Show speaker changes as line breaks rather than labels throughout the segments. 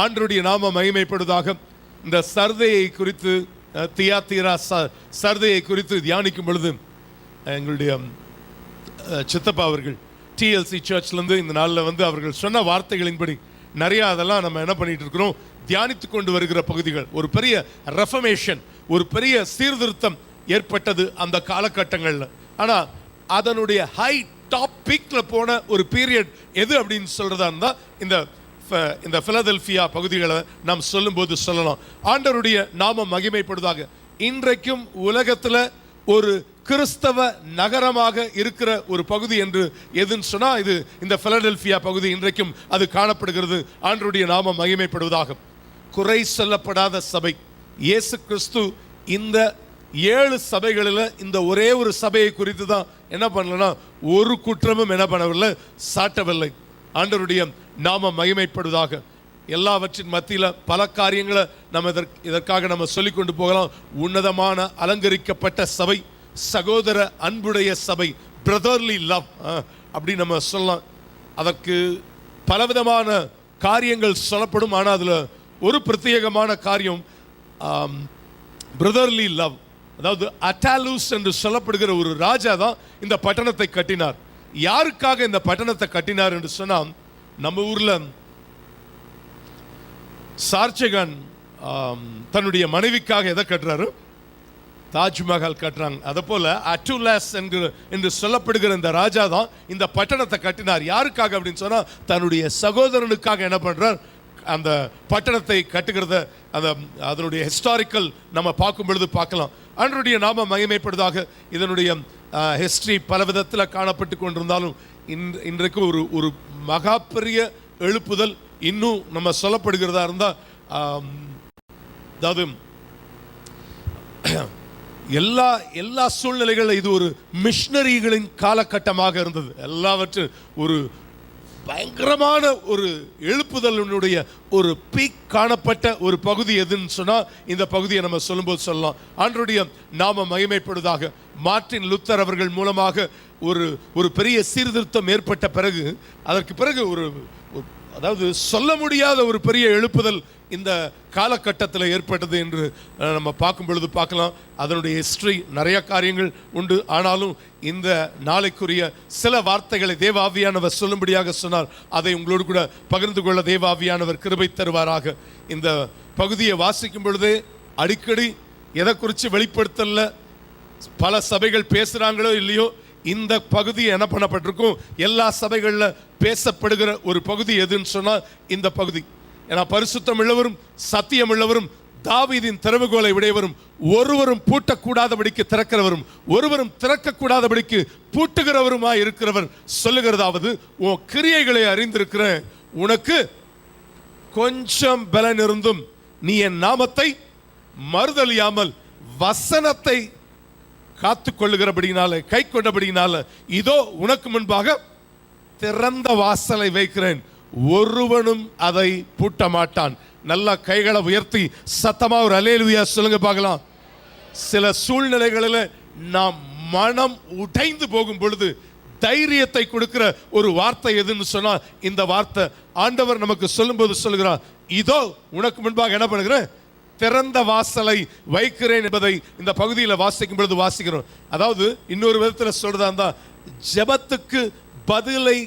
ஆண்டவருடைய நாம மகிமைப்படுவதாக. இந்த சர்தையை குறித்து, தியாத்தீரா சர்தையை குறித்து தியானிக்கும் பொழுது எங்களுடைய சித்தப்பா அவர்கள் TLC சர்ச்லேருந்து இந்த நாளில் அவர்கள் சொன்ன வார்த்தைகளின்படி நிறையா அதெல்லாம் நம்ம என்ன பண்ணிட்டு இருக்கிறோம், தியானித்து கொண்டு வருகிற பகுதிகள். ஒரு பெரிய ரெஃபர்மேஷன், ஒரு பெரிய சீர்திருத்தம் ஏற்பட்டது அந்த காலகட்டங்களில். ஆனால் அதனுடைய ஹை டாபிக்ல போன ஒரு பீரியட் எது அப்படின்னு சொல்றதா இருந்தால் இந்த பிலதெல்பியா பகுதிகளை நாம் சொல்லும்போது சொல்லலாம். ஆண்டவருடைய நாமம் மகிமைப்படுவதாக. இன்றைக்கும் உலகத்தில் ஒரு கிறிஸ்தவ நகரமாக இருக்கிற ஒரு பகுதி என்று எதுன்னு சொன்னா இது இந்த பிலடெல்பியா பகுதி. இன்றைக்கும் அது காணப்படுகிறது. ஆண்டவருடைய நாமம் மகிமைப்படுவதாக. குறை சொல்லப்படாத சபை இயேசு கிறிஸ்து இந்த 7 சபைகளில் இந்த ஒரே ஒரு சபையை குறித்து தான் என்ன பண்ணலன்னா ஒரு குற்றமும் என்ன பண்ணவில்லை, சாட்டவில்லை. ஆண்டவருடைய நாமம் மகிமைப்படுவதாக. எல்லாவற்றின் மத்தியில் பல காரியங்களை நம்ம இதற்காக நம்ம சொல்லிக் கொண்டு போகலாம். உன்னதமான அலங்கரிக்கப்பட்ட சபை, சகோதர அன்புடைய சபை, பிரதர்லி லவ் அப்படி நம்ம சொல்லலாம். அதற்கு பலவிதமான காரியங்கள் சொல்லப்படும். ஆனால் அதில் ஒரு பிரத்யேகமான காரியம் பிரதர்லி லவ். அதாவது அட்டாலூஸ் என்று சொல்லப்படுகிற ஒரு ராஜா தான் இந்த பட்டணத்தை கட்டினார். யாருக்காக இந்த பட்டணத்தை கட்டினார் என்று சொன்னால், நம்ம ஊரில் ஷாஜகான் தன்னுடைய மனைவிக்காக எதை கட்டுறாரு, தாஜ்மஹால் கட்டுறாங்க. அதை போல அட்டுலாஸ் என்று சொல்லப்படுகிற இந்த ராஜா தான் இந்த பட்டணத்தை கட்டினார். யாருக்காக அப்படின்னு சொன்னா, தன்னுடைய சகோதரனுக்காக என்ன பண்றார், அந்த பட்டணத்தை கட்டுகிறத அதனுடைய ஹிஸ்டாரிக்கல் நம்ம பார்க்கும் பொழுது பார்க்கலாம். ஆண்டவருடைய நாம மகிமைப்படுவதாக. இதனுடைய ஹிஸ்டரி பல விதத்தில் காணப்பட்டு கொண்டிருந்தாலும் இன்றைக்கு ஒரு மகா பெரிய எழுப்புதல் இன்னும் நம்ம சொல்லப்படுகிறதா இருந்தால், அதாவது எல்லா சூழ்நிலைகளில் இது ஒரு மிஷனரிகளின் காலகட்டமாக இருந்தது. எல்லாவற்றும் ஒரு பயங்கரமான ஒரு எழுப்புதலினுடைய ஒரு பீக் காணப்பட்ட ஒரு பகுதி எதுன்னு சொன்னால் இந்த பகுதியை நம்ம சொல்லும்போது சொல்லலாம். ஆண்டவருடைய நாம மகிமைப்படுவதாக. மார்ட்டின் லூத்தர் அவர்கள் மூலமாக ஒரு பெரிய சீர்திருத்தம் ஏற்பட்ட பிறகு, அதற்கு பிறகு அதாவது சொல்ல முடியாத ஒரு பெரிய எழுப்புதல் இந்த காலகட்டத்தில் ஏற்பட்டது என்று நம்ம பார்க்கும் பொழுது பார்க்கலாம். அதனுடைய ஹிஸ்டரி நிறைய காரியங்கள் உண்டு. ஆனாலும் இந்த நாளைக்குரிய சில வார்த்தைகளை தேவ ஆவியானவர் சொல்லும்படியாக சொன்னார். அதை உங்களோடு கூட பகிர்ந்து கொள்ள தேவ ஆவியானவர் கிருபை தருவாராக. இந்த பகுதியை வாசிக்கும் பொழுதே அடிக்கடி எதை குறித்து வெளிப்படுத்தல பல சபைகள் பேசுகிறாங்களோ இல்லையோ, இந்த பகுதி என்ன பண்ணப்பட்டிருக்கும், எல்லா சபைகளில் பேசப்படுகிற ஒரு பகுதி எதுன்னு சொன்னால் இந்த பகுதி. ஏன்னா பரிசுத்தம் உள்ளவரும் சத்தியம் உள்ளவரும் தாவீதின் திறவுகோலை உடையவரும் ஒருவரும் பூட்டக்கூடாதபடிக்கு திறக்கிறவரும் ஒருவரும் திறக்கக்கூடாதபடிக்கு பூட்டுகிறவருமாய் இருக்கிறவர் சொல்லுகிறதாவது, உன் கிரியைகளை அறிந்திருக்கிறேன், உனக்கு கொஞ்சம் பலன் இருந்தும் நீ என் நாமத்தை மறுதலியாமல் வசனத்தை காத்து கொள்ளுகிறபடினால, கை கொண்டபடினால, இதோ உனக்கு முன்பாக திறந்த வாசலை வைக்கிறேன், ஒருவனும் அதை பூட்ட மாட்டான். நல்லா கைகளை உயர்த்தி சத்தமா ஒரு அல்லேலூயா சொல்லுங்க பார்க்கலாம். சில சூழ்நிலைகளில் நாம் மனம் உடைந்து போகும் பொழுது தைரியத்தை கொடுக்கிற ஒரு வார்த்தை எதுன்னு சொன்னா இந்த வார்த்தை. ஆண்டவர் நமக்கு சொல்லும்போது சொல்லுகிறார், இதோ உனக்கு முன்பாக என்ன பண்ணுகிறேன், திறந்த வாசலை வைக்கிறேன் என்பதை இந்த பகுதியில் வாசிக்கும் பொழுது வாசிக்கிறோம். அதாவது இன்னொரு விதத்தில் சொல்றதா இருந்தா, ஜெபத்துக்கு பதிலை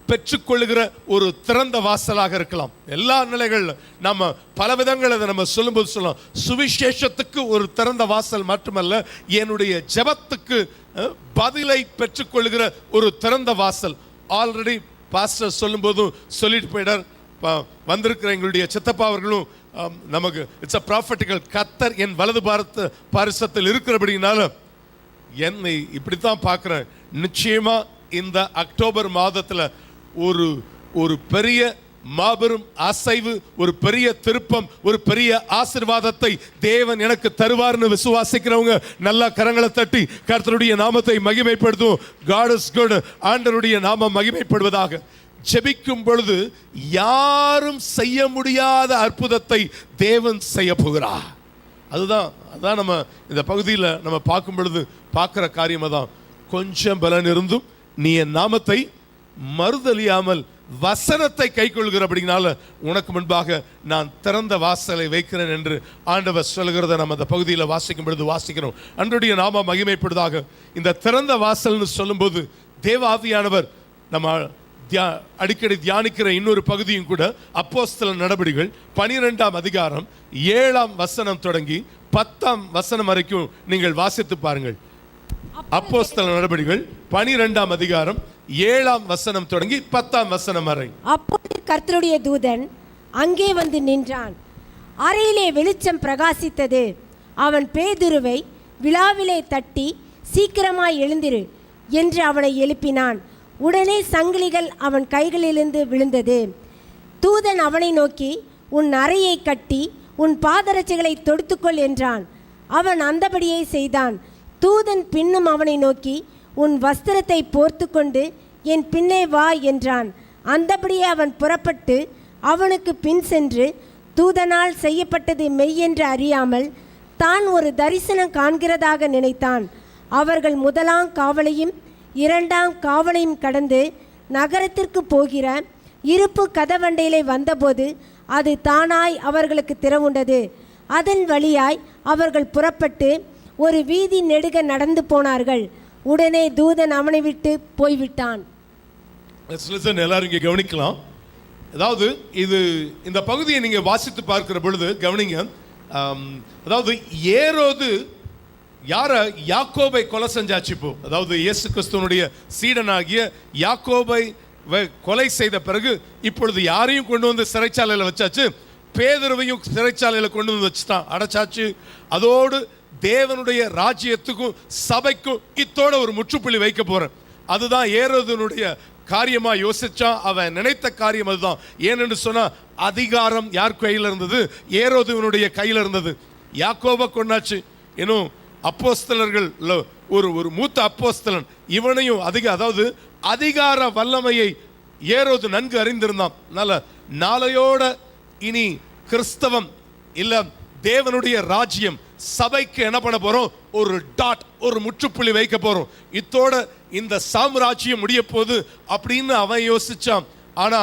பெற்றுக்கொள்ளுகிற ஒரு திறந்த வாசலாக இருக்கலாம். எல்லா நிலைகளில் நம்ம பல விதங்கள் அதை நம்ம சொல்லும்போது சொல்லலாம். சுவிசேஷத்துக்கு ஒரு திறந்த வாசல் மட்டுமல்ல, என்னுடைய ஜெபத்துக்கு பதிலை பெற்றுக்கொள்ளுகிற ஒரு திறந்த வாசல். ஆல்ரெடி பாஸ்டர் சொல்லும்போதும் சொல்லிட்டு போயிடார். வந்திருக்கிற எங்களுடைய சித்தப்பா அவர்களும் நமக்கு இட்ஸ் அ ப்ராஃபட்டிக்கல், கர்த்தர் என் வலது பாரிசத்தில் இருக்கிறபடினால என்னை இப்படித்தான் பார்க்கிறேன். நிச்சயமா இந்த அக்டோபர் மாதத்தில் ஒரு பெரிய மாபெரும் அசைவு, ஒரு பெரிய திருப்பம், ஒரு பெரிய ஆசீர்வாதத்தை தேவன் எனக்கு தருவார்னு விசுவாசிக்கிறவங்க நல்லா கரங்களை தட்டி கர்த்தருடைய நாமத்தை மகிமைப்படுத்தும். God is good. ஆண்டவருடைய நாமம் மகிமைப்படுவதாக. ஜெபிக்கும் பொழுது யாரும் செய்ய முடியாத அற்புதத்தை தேவன் செய்ய போகிறார். அதுதான் நம்ம இந்த பகுதியில் நம்ம பார்க்கும் பொழுது பார்க்கிற காரியம் தான். கொஞ்சம் பலன் இருந்தும் நீ என் நாமத்தை மறுதலியாமல் வசனத்தை கைக்கொள்கிறபடினால உனக்கு முன்பாக நான் திறந்த வாசலை வைக்கிறேன் என்று ஆண்டவர் சொல்கிறத நம்ம அந்த பகுதியில் வாசிக்கும் பொழுது வாசிக்கிறோம். அன்றைய நாம மகிமைப்படுவதாக. இந்த திறந்த வாசல்னு சொல்லும்போது தேவ ஆவியானவர் நம்ம அடிக்கடி தியானிக்கிற இன்னொரு பகுதியும் கூட அப்போஸ்தலர் நடபடிகள் 12ஆம் அதிகாரம் 7ஆம் வசனம் தொடங்கி 10ஆம் வசனம் வரைக்கும் நீங்கள் வாசித்து பாருங்கள். அப்போஸ்தலர் நடபடிகள் 12ஆம் அதிகாரம் 7ஆம் வசனம் தொடங்கி 10ஆம் வசனம் வரை.
அப்பொழுது கர்த்தருடைய தூதன் அங்கே வந்து நின்றான். அறையிலே வெளிச்சம் பிரகாசித்தது. அவன் பேதுருவை விழாவிலே தட்டி, சீக்கிரமாய் எழுந்திரு என்று அவனை எழுப்பினான். உடனே சங்கிலிகள் அவன் கைகளிலிருந்து விழுந்தது. தூதன் அவனை நோக்கி, உன் அறையை கட்டி உன் பாதரட்சைகளை தொடுத்துக்கொள் என்றான். அவன் அந்தபடியே செய்தான். தூதன் பின்னும் அவனை நோக்கி, உன் வஸ்திரத்தை போர்த்து கொண்டு என் பின்னே வா என்றான். அந்தபடியே அவன் புறப்பட்டு அவனுக்கு பின் சென்று தூதனால் செய்யப்பட்டது மெய்யென்று அறியாமல் தான் ஒரு தரிசனம் காண்கிறதாக நினைத்தான். அவர்கள் முதலாம் காவலையும் 2ஆம் காவலையும் கடந்து நகரத்திற்கு போகிற இருப்பு கதவண்டையிலே வந்தபோது அது தானாய் அவர்களுக்கு திறவுண்டது. அதன் வழியாய் அவர்கள் புறப்பட்டு ஒரு வீதி நெடுக நடந்து போனார்கள். உடனே தூதன் அவனை விட்டு போய்விட்டான்.
எல்லாரும் இங்கே கவனிக்கலாம். அதாவது இந்த பகுதியை நீங்க வாசித்து பார்க்கிற பொழுது கவனிங்க. அதாவது ஏரோது யார யாக்கோபை கொலை செஞ்சாச்சு. இப்போ அதாவது இயேசு கிறிஸ்துவனுடைய சீடனாகிய யாக்கோபை கொலை செய்த பிறகு இப்பொழுது யாரையும் கொண்டு வந்து சிறைச்சாலையில் வச்சாச்சு. பேதுருவையும் சிறைச்சாலையில் கொண்டு வந்து வச்சுட்டான், அடைச்சாச்சு. அதோடு தேவனுடைய ராஜ்யத்துக்கும் சபைக்கும் இத்தோட ஒரு முற்றுப்புள்ளி வைக்க போறேன். அதுதான் ஏரோதுனுடைய காரியமா யோசிச்சான். அவன் நினைத்த காரியம் அதுதான். ஏனென்று சொன்னா அதிகாரம் யார் கையில் இருந்தது? ஏரோதுவனுடைய கையில் இருந்தது. யாக்கோபை கொண்டாச்சு. இன்னும் அப்போஸ்தலர்கள் ஒரு மூத்த அப்போஸ்தலன் இவனையும் அதாவது அதிகார வல்லமையை ஏரோது நன்கு அறிந்திருந்தான். நாளையோட இனி கிறிஸ்தவம் இல்ல தேவனுடைய ராஜ்யம் சபைக்கு என்ன பண்ண போறோம்? ஒரு டாட், ஒரு முற்றுப்புள்ளி வைக்க போறோம். இத்தோட இந்த சாம்ராஜ்யம் முடிய போகுது அப்படின்னு அவன் யோசிச்சான். ஆனா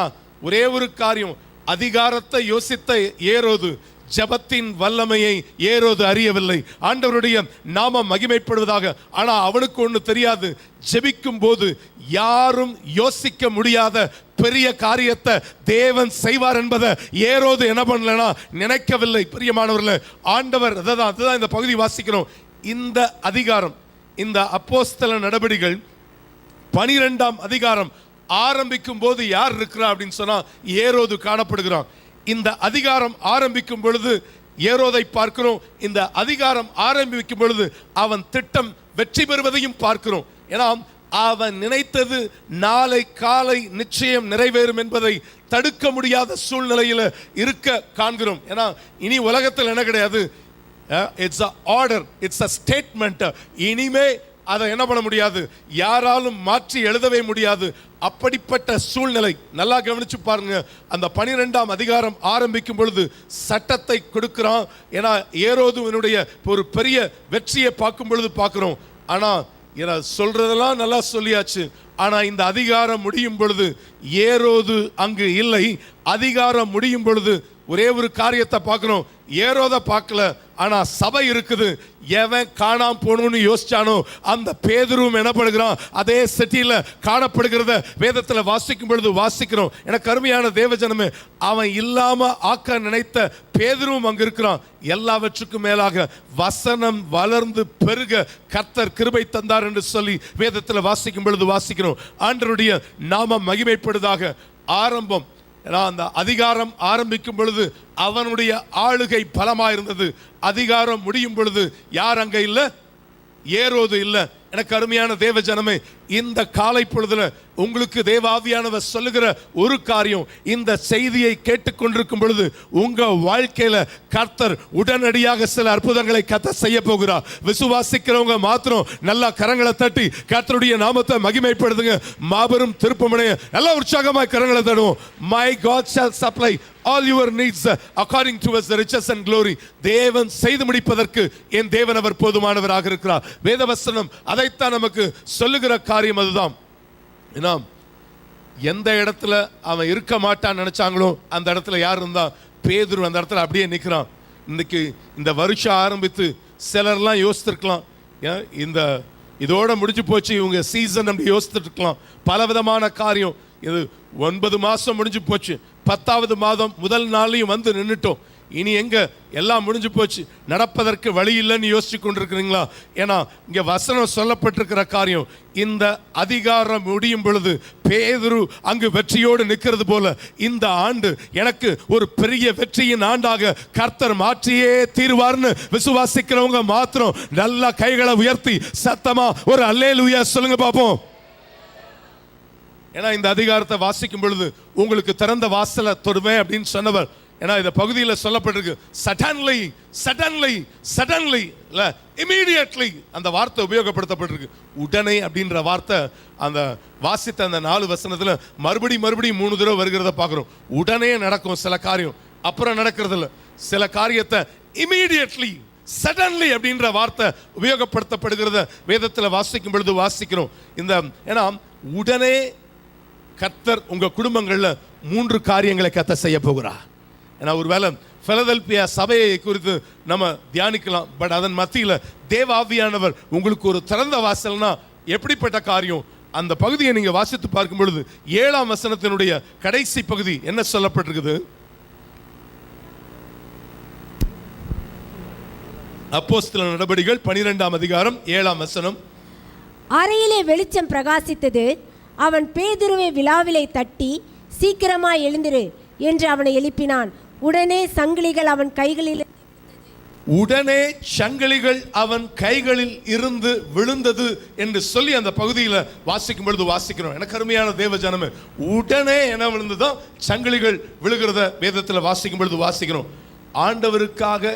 ஒரே ஒரு காரியம், அதிகாரத்தை யோசித்த ஏரோது ஜபத்தின் வல்லமையை ஏரோது அறியவில்லை. ஆண்டவருடைய நாமம் மகிமைப்படுவதாக. ஆனா அவனுக்கு ஒண்ணு தெரியாது, ஜெபிக்கும் போது யாரும் யோசிக்க முடியாத பெரிய காரியத்தை தேவன் செய்வார் என்பதை ஏரோது என்ன பண்ணலனா நினைக்கவில்லை. பிரியமானவர்களே, ஆண்டவர் அதுதான் இந்த பகுதி வாசிக்கிறோம். இந்த அதிகாரம், இந்த அப்போஸ்தலர் நடபடிகள் 12ஆம் அதிகாரம் ஆரம்பிக்கும் போது யார் இருக்கிறா அப்படின்னு சொன்னா ஏரோது காணப்படுகிறான். இந்த அதிகாரம் ஆரம்பிக்கும் பொழுது ஏரோதை பார்க்கிறோம். இந்த அதிகாரம் ஆரம்பிக்கும் பொழுது அவன் திட்டம் வெற்றி பெறுவதையும் பார்க்கிறோம். ஏன்னா அவன் நினைத்தது நாளை காலை நிச்சயம் நிறைவேறும் என்பதை தடுக்க முடியாத சூழ்நிலையில் இருக்க காண்கிறோம். ஏன்னா இனி உலகத்தில் என்ன கிடையாது, it's a order, it's a statement. இனிமே அதை என்ன பண்ண முடியாது, யாராலும் மாற்றி எழுதவே முடியாது. அப்படிப்பட்ட சூழ்நிலை. நல்லா கவனிச்சு பாருங்க. அந்த 12ஆம் அதிகாரம் ஆரம்பிக்கும் பொழுது சட்டத்தை கொடுக்கிறான். ஏன்னா ஏரோதுவனுடைய ஒரு பெரிய வெற்றியை பார்க்கும் பொழுது பார்க்கிறோம். ஆனா சொல்றதெல்லாம் நல்லா சொல்லியாச்சு. ஆனா இந்த அதிகாரம் முடியும் பொழுது ஏரோது அங்கு இல்லை. அதிகாரம் முடியும் பொழுது ஒரே ஒரு காரியத்தை பார்க்கணும், ஏரோத பார்க்கல, ஆனா சபை இருக்குது. எவன் காணாம போகணும்னு யோசிச்சானோ அந்த பேதுருவும் எனப்படுகிறான். அதே சிட்டியில காணப்படுகிறத வேதத்துல வாசிக்கும் பொழுது வாசிக்கிறோம். எனக்கு அருமையான தேவஜனமே, அவன் இல்லாம ஆக்க நினைத்த பேதுருவும் அங்க இருக்கிறான். எல்லாவற்றுக்கும் மேலாக வசனம் வளர்ந்து பெருக கர்த்தர் கிருபை தந்தார் என்று சொல்லி வேதத்துல வாசிக்கும் பொழுது வாசிக்கிறோம். ஆண்டவருடைய நாமம் மகிமைப்படுவதாக. ஆரம்பம், அந்த அதிகாரம் ஆரம்பிக்கும் பொழுது அவனுடைய ஆளுகை பலமாயிருந்தது. அதிகாரம் முடியும் பொழுது யார் அங்க இல்ல? ஏரோது இல்ல. எனக்கு அருமையான தேவ ஜனமே, இந்த காலை பொழுதுல உங்களுக்கு தேவ ஆவியானவர் சொல்லுகிற ஒரு காரியம், இந்த செய்தியை கேட்டுக்கொண்டிருக்கும் பொழுது உங்க வாழ்க்கையில கர்த்தர் உடனடியாக சில அற்புதங்களை கர்த்தர் செய்ய போகிறார். விசுவாசிக்கிறவங்க மாத்திரம் நல்லா கரங்களை தட்டி கர்த்தருடைய நாமத்தை மகிமைப்படுத்துங்க. மாபெரும் திருப்பமடைய நல்லா உற்சாகமாய் கரங்களை தட்டுவோம். My God shall supply all your needs according to his riches and glory. தேவன் செய்து முடிப்பதற்கு என் தேவன் அவர் போதுமானவராக இருக்கிறார். வேதவசனம் அதைத்தான் நமக்கு சொல்லுகிற காரியம் அதுதான். எந்த இடத்துல அவன் இருக்க மாட்டான்னு நினைச்சாங்களோ அந்த இடத்துல யார் இருந்தா? பேதுரு அந்த இடத்துல அப்படியே நிற்கிறான். இன்னைக்கு இந்த வருஷம் ஆரம்பித்து சிலர்லாம் யோசித்திருக்கலாம், இதோட முடிஞ்சு போச்சு இவங்க சீசன் அப்படி யோசித்துட்டு இருக்கலாம். பலவிதமான காரியம். இது 9 மாதம் முடிஞ்சு போச்சு, 10வது மாதம் முதல் நாளையும் வந்து நின்றுட்டோம், இனி எங்க எல்லாம் முடிஞ்சு போச்சு, நடப்பதற்கு வழி இல்லைன்னு யோசிச்சு கொண்டிருக்கிறீங்களா? ஏன்னா இங்க வசனம் சொல்லப்பட்டிருக்கிற காரியம், இந்த அதிகாரம் முடியும் பொழுது பேதுரு அங்கு வெற்றியோடு நிற்கிறது போல இந்த ஆண்டு எனக்கு ஒரு பெரிய வெற்றியின் ஆண்டாக கர்த்தர் மாற்றியே தீர்வார்னு விசுவாசிக்கிறவங்க மாத்திரம் நல்லா கைகளை உயர்த்தி சத்தமா ஒரு அல்லேலூயா சொல்லுங்க பாப்போம். ஏன்னா இந்த அதிகாரத்தை வாசிக்கும் பொழுது உங்களுக்கு திறந்த வாசலை தொடுவேன் அப்படின்னு சொன்னவர். ஏன்னா இந்த பகுதியில் சொல்லப்பட்டிருக்கு சடன்லி சடன்லி சடன்லி இல்ல இமீடியட்லி அந்த வார்த்தை உபயோகப்படுத்தப்பட்டிருக்கு. உடனே அப்படின்ற வார்த்தை அந்த வாசித்த அந்த 4 வசனத்துல மறுபடியும் 3 தடவை வருகிறத பார்க்கிறோம். உடனே நடக்கும் சில காரியம், அப்புறம் நடக்கிறது இல்லை. சில காரியத்தை இமீடியட்லி சடன்லி அப்படின்ற வார்த்தை உபயோகப்படுத்தப்படுகிறத வேதத்தில் வாசிக்கும் பொழுது வாசிக்கிறோம். இந்த ஏன்னா உடனே கர்த்தர் உங்க குடும்பங்கள்ல 3 காரியங்களை கர்த்தர் செய்ய போகிறார். ஏன்னா ஒருவேளை பிலதெல்பியா சபையை குறித்து நம்ம தியானிக்கலாம், பட் அதன் மத்தியில் தேவாவியானவர் உங்களுக்கு ஒரு திறந்த வாசல்னா எப்படிப்பட்ட காரியம்? அந்த பகுதியை நீங்க வாசித்து பார்க்கும் பொழுது 7ஆம் வசனத்தினுடைய கடைசி பகுதி என்ன சொல்லப்பட்டிருக்குது? அப்போஸ்தலர் நடபடிகள் 12ஆம் அதிகாரம் 7ஆம் வசனம்.
அறையிலே வெளிச்சம் பிரகாசித்தது, அவன் பேதுருவை விலாவிலே தட்டி சீக்கிரமாய் எழுந்திரு என்று அவனை எழுப்பினான். உடனே சங்கிலிகள் அவன் கைகளில் இருந்து விழுந்தது என்று சொல்லி அந்த பகுதியில் வாசிக்கும் பொழுது வாசிக்கிறோம். எனக்கு அருமையான தேவ ஜனமே, உடனே என்ன விழுந்ததோ சங்கிலிகள் விழுகிறத வேதத்தில் வாசிக்கும் பொழுது வாசிக்கிறோம். ஆண்டவருக்காக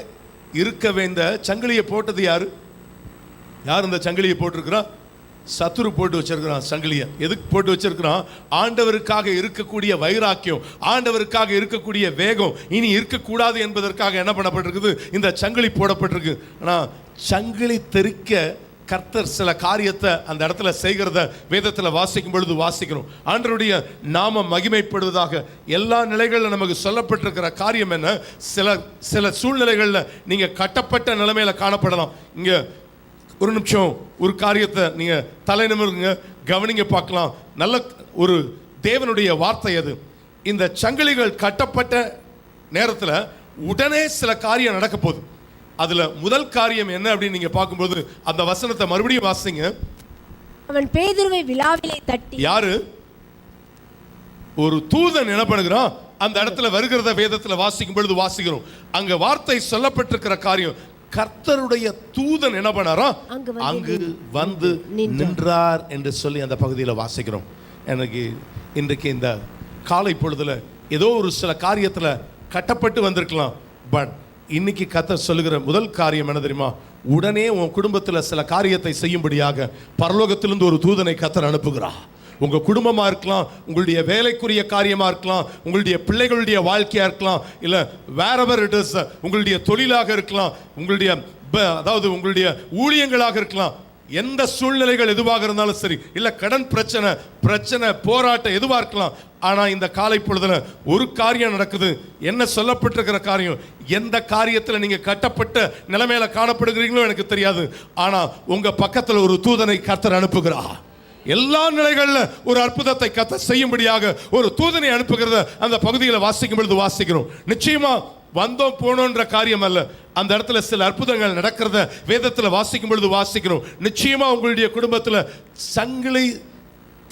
இருக்க வேண்ட சங்கிலியை போட்டது யாரு? யார் இந்த சங்கிலியை போட்டிருக்கிறான்? சத்துரு போட்டு வச்சிருக்கிறான். சங்கிலியை எதுக்கு போட்டு வச்சிருக்கிறான்? ஆண்டவருக்காக இருக்கக்கூடிய வைராக்கியம், ஆண்டவருக்காக இருக்கக்கூடிய வேகம் இனி இருக்கக்கூடாது என்பதற்காக என்ன பண்ணப்பட்டிருக்குது? இந்த சங்கிலி போடப்பட்டிருக்கு. ஆனால் சங்கிலி தெறிக்க கர்த்தர் சில காரியத்தை அந்த இடத்துல செய்கிறத வேதத்தில் வாசிக்கும் பொழுது வாசிக்கிறோம். ஆண்டவருடைய நாமம் மகிமைப்படுவதாக. எல்லா நிலைகளில் நமக்கு சொல்லப்பட்டிருக்கிற காரியம் என்ன? சில சூழ்நிலைகளில் நீங்க கட்டப்பட்ட நிலைமையில காணப்படலாம். இங்க ஒரு நிமிஷம் ஒரு காரியத்தை நீங்க தலை நிமிருங்க, கவனிங்க பார்க்கலாம். நல்ல ஒரு தேவனுடைய வார்த்தை அது. இந்த சங்கிலிகள் கட்டப்பட்ட நேரத்தில் உடனே சில காரியம் நடக்க போகுது. அதுல முதல் காரியம் என்ன அப்படின்னு நீங்க பார்க்கும்போது அந்த வசனத்தை மறுபடியும் வாசிங்க. அவன் பேதுருவை விலாவிலே தட்டி. யாரு?
ஒரு தூதன் என்ன பண்ணுகிறான்? அந்த இடத்துல வருகிறத வேதத்தில் வாசிக்கும் பொழுது வாசிக்கிறோம். அங்க வார்த்தை சொல்லப்பட்டிருக்கிற காரியம், கர்த்தருடைய தூதன் என்ன பண்ணாரோ அங்கு வந்து நின்றார் என்று சொல்லி அந்த பகுதியில் வாசிக்கிறோம். எனக்கு இன்றைக்கு இந்த காலை பொழுதுல ஏதோ ஒரு சில காரியத்துல கட்டப்பட்டு வந்திருக்கலாம், பட் இன்னைக்கு கர்த்தர் சொல்லுகிற முதல் காரியம் என்ன தெரியுமா? உடனே உன் குடும்பத்தில் சில காரியத்தை செய்யும்படியாக பரலோகத்திலிருந்து ஒரு தூதனை கர்த்தர் அனுப்புகிறார். உங்க குடும்பமா இருக்கலாம், உங்களுடைய வேலைக்குரிய காரியமா இருக்கலாம், உங்களுடைய பிள்ளைகளுடைய வாழ்க்கையா இருக்கலாம், இல்ல வேறவர் இட் இஸ் உங்களுடைய தொழிலாக இருக்கலாம், உங்களுடைய அதாவது உங்களுடைய ஊழியங்களாக இருக்கலாம். எந்த சூழ்நிலைகள் எதுவாக இருந்தாலும் சரி, இல்ல கடன் பிரச்சனை போராட்டம் எதுவா இருக்கலாம். ஆனா இந்த காலை பொழுதுல ஒரு காரியம் நடக்குது. என்ன சொல்லப்பட்டிருக்கிற காரியம்? எந்த காரியத்துல நீங்க கட்டப்பட்ட நிலைமையில காணப்படுகிறீங்களோ எனக்கு தெரியாது, ஆனா உங்க பக்கத்துல ஒரு தூதனை கர்த்தர் அனுப்புகிறார். எல்லா நிலைகளில் ஒரு அற்புதத்தை கர்த்தர் செய்யும்படியாக ஒரு தூதனை அனுப்புகிறத அந்த பகுதியில் வாசிக்கும் பொழுது வாசிக்கிறோம். நிச்சயமா வந்தோம் போனோன்ற காரியம் அல்ல, அந்த இடத்துல சில அற்புதங்கள் நடக்கிறத வேதத்தில் வாசிக்கும் பொழுது வாசிக்கிறோம். நிச்சயமா உங்களுடைய குடும்பத்தில் சங்கிலி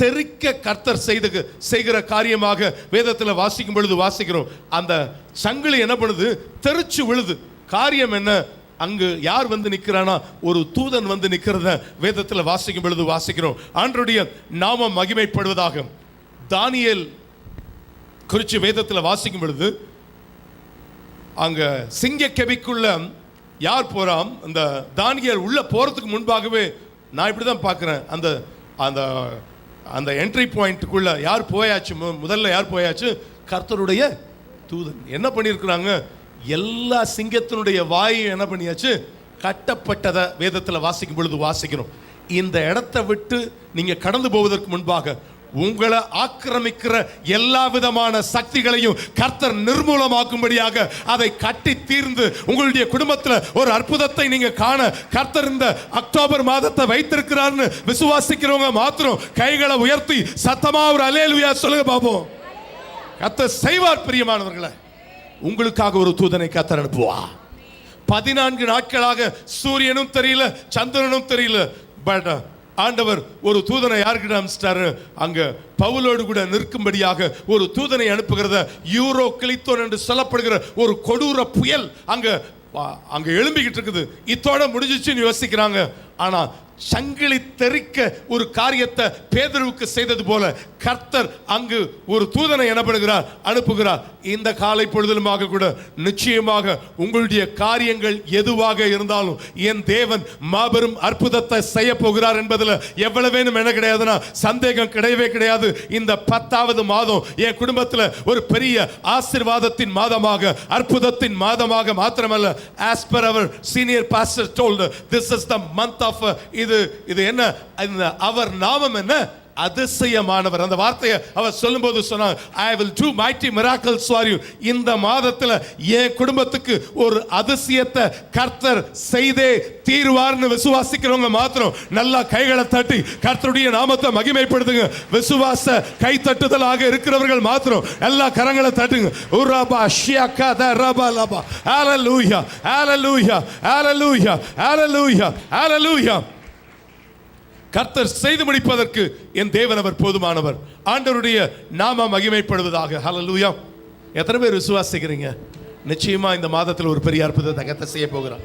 தெறிக்க கர்த்தர் செய்கிற காரியமாக வேதத்தில் வாசிக்கும் பொழுது வாசிக்கிறோம். அந்த சங்கிலி என்ன பண்ணுது? தெறிச்சு விழுது. காரியம் என்ன? அங்கு யார் வந்து நிற்கிறானா? ஒரு தூதன் வந்து நிற்கிறத வேதத்தில் வாசிக்கும் பொழுது வாசிக்கிறோம். ஆண்டவருடைய நாமம் மகிமைப்படுவதாக. தானியேல் குறித்து வேதத்தில் வாசிக்கும் பொழுது அங்க சிங்க கெபிக்குள்ள யார் போறாம்? அந்த தானியேல் உள்ள போறதுக்கு முன்பாகவே நான் இப்படிதான் பார்க்கிறேன், அந்த அந்த அந்த என்ட்ரி பாயிண்ட்டுக்குள்ள யார் போயாச்சு? முதல்ல யார் போயாச்சு? கர்த்தருடைய தூதன். என்ன பண்ணியிருக்கிறாங்க? எல்லா சிங்கத்தினுடைய வாயும் என்ன பண்ணியாச்சு? கட்டப்பட்டதை வேதத்தில் வாசிக்கும் பொழுது வாசிக்கணும். இந்த இடத்தை விட்டு நீங்க கடந்து போவதற்கு முன்பாக உங்களை ஆக்கிரமிக்கிற எல்லா விதமான சக்திகளையும் கர்த்தர் நிர்மூலமாக்கும்படியாக அதை கட்டி தீர்ந்து உங்களுடைய குடும்பத்தில் ஒரு அற்புதத்தை நீங்க காண கர்த்தர் இந்த அக்டோபர் மாதத்தை வைத்திருக்கிறார்னு விசுவாசிக்கிறவங்க மாத்திரம் கைகளை உயர்த்தி சத்தமா ஒரு அல்லேலூயா சொல்லுங்க பாப்போம். கர்த்தர் செய்வார் பிரியமானவர்களே. உங்களுக்காக ஒரு தூதனை கர்த்தர் அனுப்புவா. 14 நாட்களாக சூரியனும் தெரியல சந்திரனும் தெரியல. பட் ஆண்டவர் ஒரு தூதனை யார்கிட்ட அனுப்பிச்சிட்டாரு? அங்க பவுலோடு கூட நிற்கும்படியாக ஒரு தூதனை அனுப்புகிறத யூரோ கிளித்தோன் என்று சொல்லப்படுகிற ஒரு கொடூர புயல் அங்க எழும்பிக்கிட்டு இருக்குது. இத்தோட முடிஞ்சிச்சுன்னு யோசிக்கிறாங்க. ஆனா சங்கிலி தெறிக்க ஒரு காரியத்தை பேதுருவுக்கு செய்தது போல கர்த்தர் அங்கு ஒரு தூதனை அனுப்புகிறார். இந்த காலை பொழுதிலுமாக கூட நிச்சயமாக உங்களுடைய காரியங்கள் எதுவாக இருந்தாலும் என் தேவன் மாபெரும் அற்புதத்தை செய்ய போகிறார் என்பதில் எவ்வளவேனும் என்ன கிடையாதுன்னா சந்தேகம் கிடையவே கிடையாது. இந்த 10வது மாதம் என் குடும்பத்தில் ஒரு பெரிய ஆசீர்வாதத்தின் மாதமாக அற்புதத்தின் மாதமாக மாத்திரமல்ல, as per our senior pastor told, this is the month of இது என்ன, அவர் நாமம் என்ன? அதிசயமானவர். அந்த வார்த்தையை அவர் சொல்லும்போது சொன்னார், I will do mighty miracles for you. இந்த மாதத்தில் என் குடும்பத்துக்கு ஒரு அதிசயத்தை கர்த்தர் செய்தே தீர்வார்னு விசுவாசிக்கிறவங்க மாத்திரம் நல்லா கைகளை தட்டி கர்த்தருடைய நாமத்தை மகிமைப்படுத்துங்க. விசுவாச கை தட்டுதலாக இருக்கிறவர்கள் மாத்திரம் எல்லா கரங்களை தட்டுங்க. உரபா ஷியகா தரபா லபா. ஹalleluya ஹalleluya ஹalleluya ஹalleluya ஹalleluya. கர்த்தர் செய்து முடிப்பதற்கு என் தேவன் அவர் போதுமானவர். ஆண்டவருடைய நாம மகிமைப்படுவதாக. ஹalleluya. எத்தனை பேர் விசுவாசிக்கிறீங்க? நிச்சயமா இந்த மாதத்தில் ஒரு பெரிய அற்புதத்தை கர்த்தர் செய்ய போகிறார்.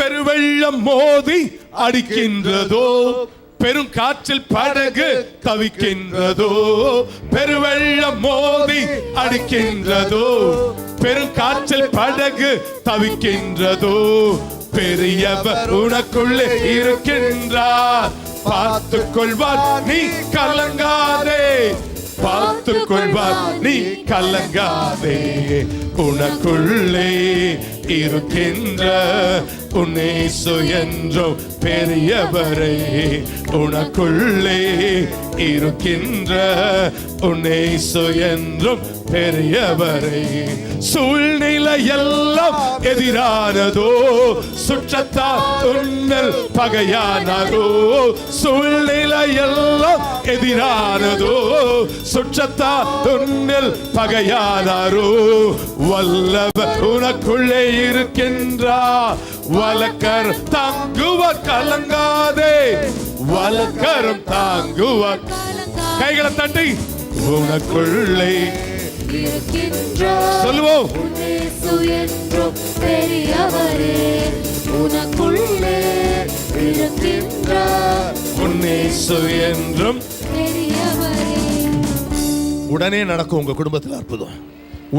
பெருவெள்ளம் மோதி அடிக்கின்றதோ, பெரும் காற்றில் படகு தவிக்கின்றதோ, பெருவெள்ளம் மோதி அடிக்கின்றதோ, பெரும் காற்றில் படகு தவிக்கின்றதோ, பெரியவர் உனக்குள்ளே இருக்கின்றார், பார்த்துக் கொள்வார் நீ கலங்காதே, பார்த்துக் கொள்வார் நீ கலங்காதே, உனக்குள்ளே இருக்கின்ற உன்னேசு என்றும் பெரியவரே, உனக்குள்ளே இருக்கின்ற உன்னேசு என்றும் பெரியவரே. சூழ்நிலை எல்லாம் எதிரானதோ, சுற்றத்தால் உன்னல் பகையானதோ, சூழ்நிலை எல்லாம் எதிரானதோ, சுற்றத்தால் உன்னல் பகையானாரோ, வல்லவர் உனக்குள்ளே இருக்கின்றார், வலக்கர் தாங்குவார் கலங்காதே, வலக்கரும் தாங்குவார். கைகளை தட்டி உனக்குள்ளே சொல்லுவோம்.
பெரியவரே உனக்குள்ளே இருக்கின்றார்,
உன்னேசு என்றும்
பெரியவரே.
உடனே நடக்கும் உங்க குடும்பத்தில் அற்புதம்.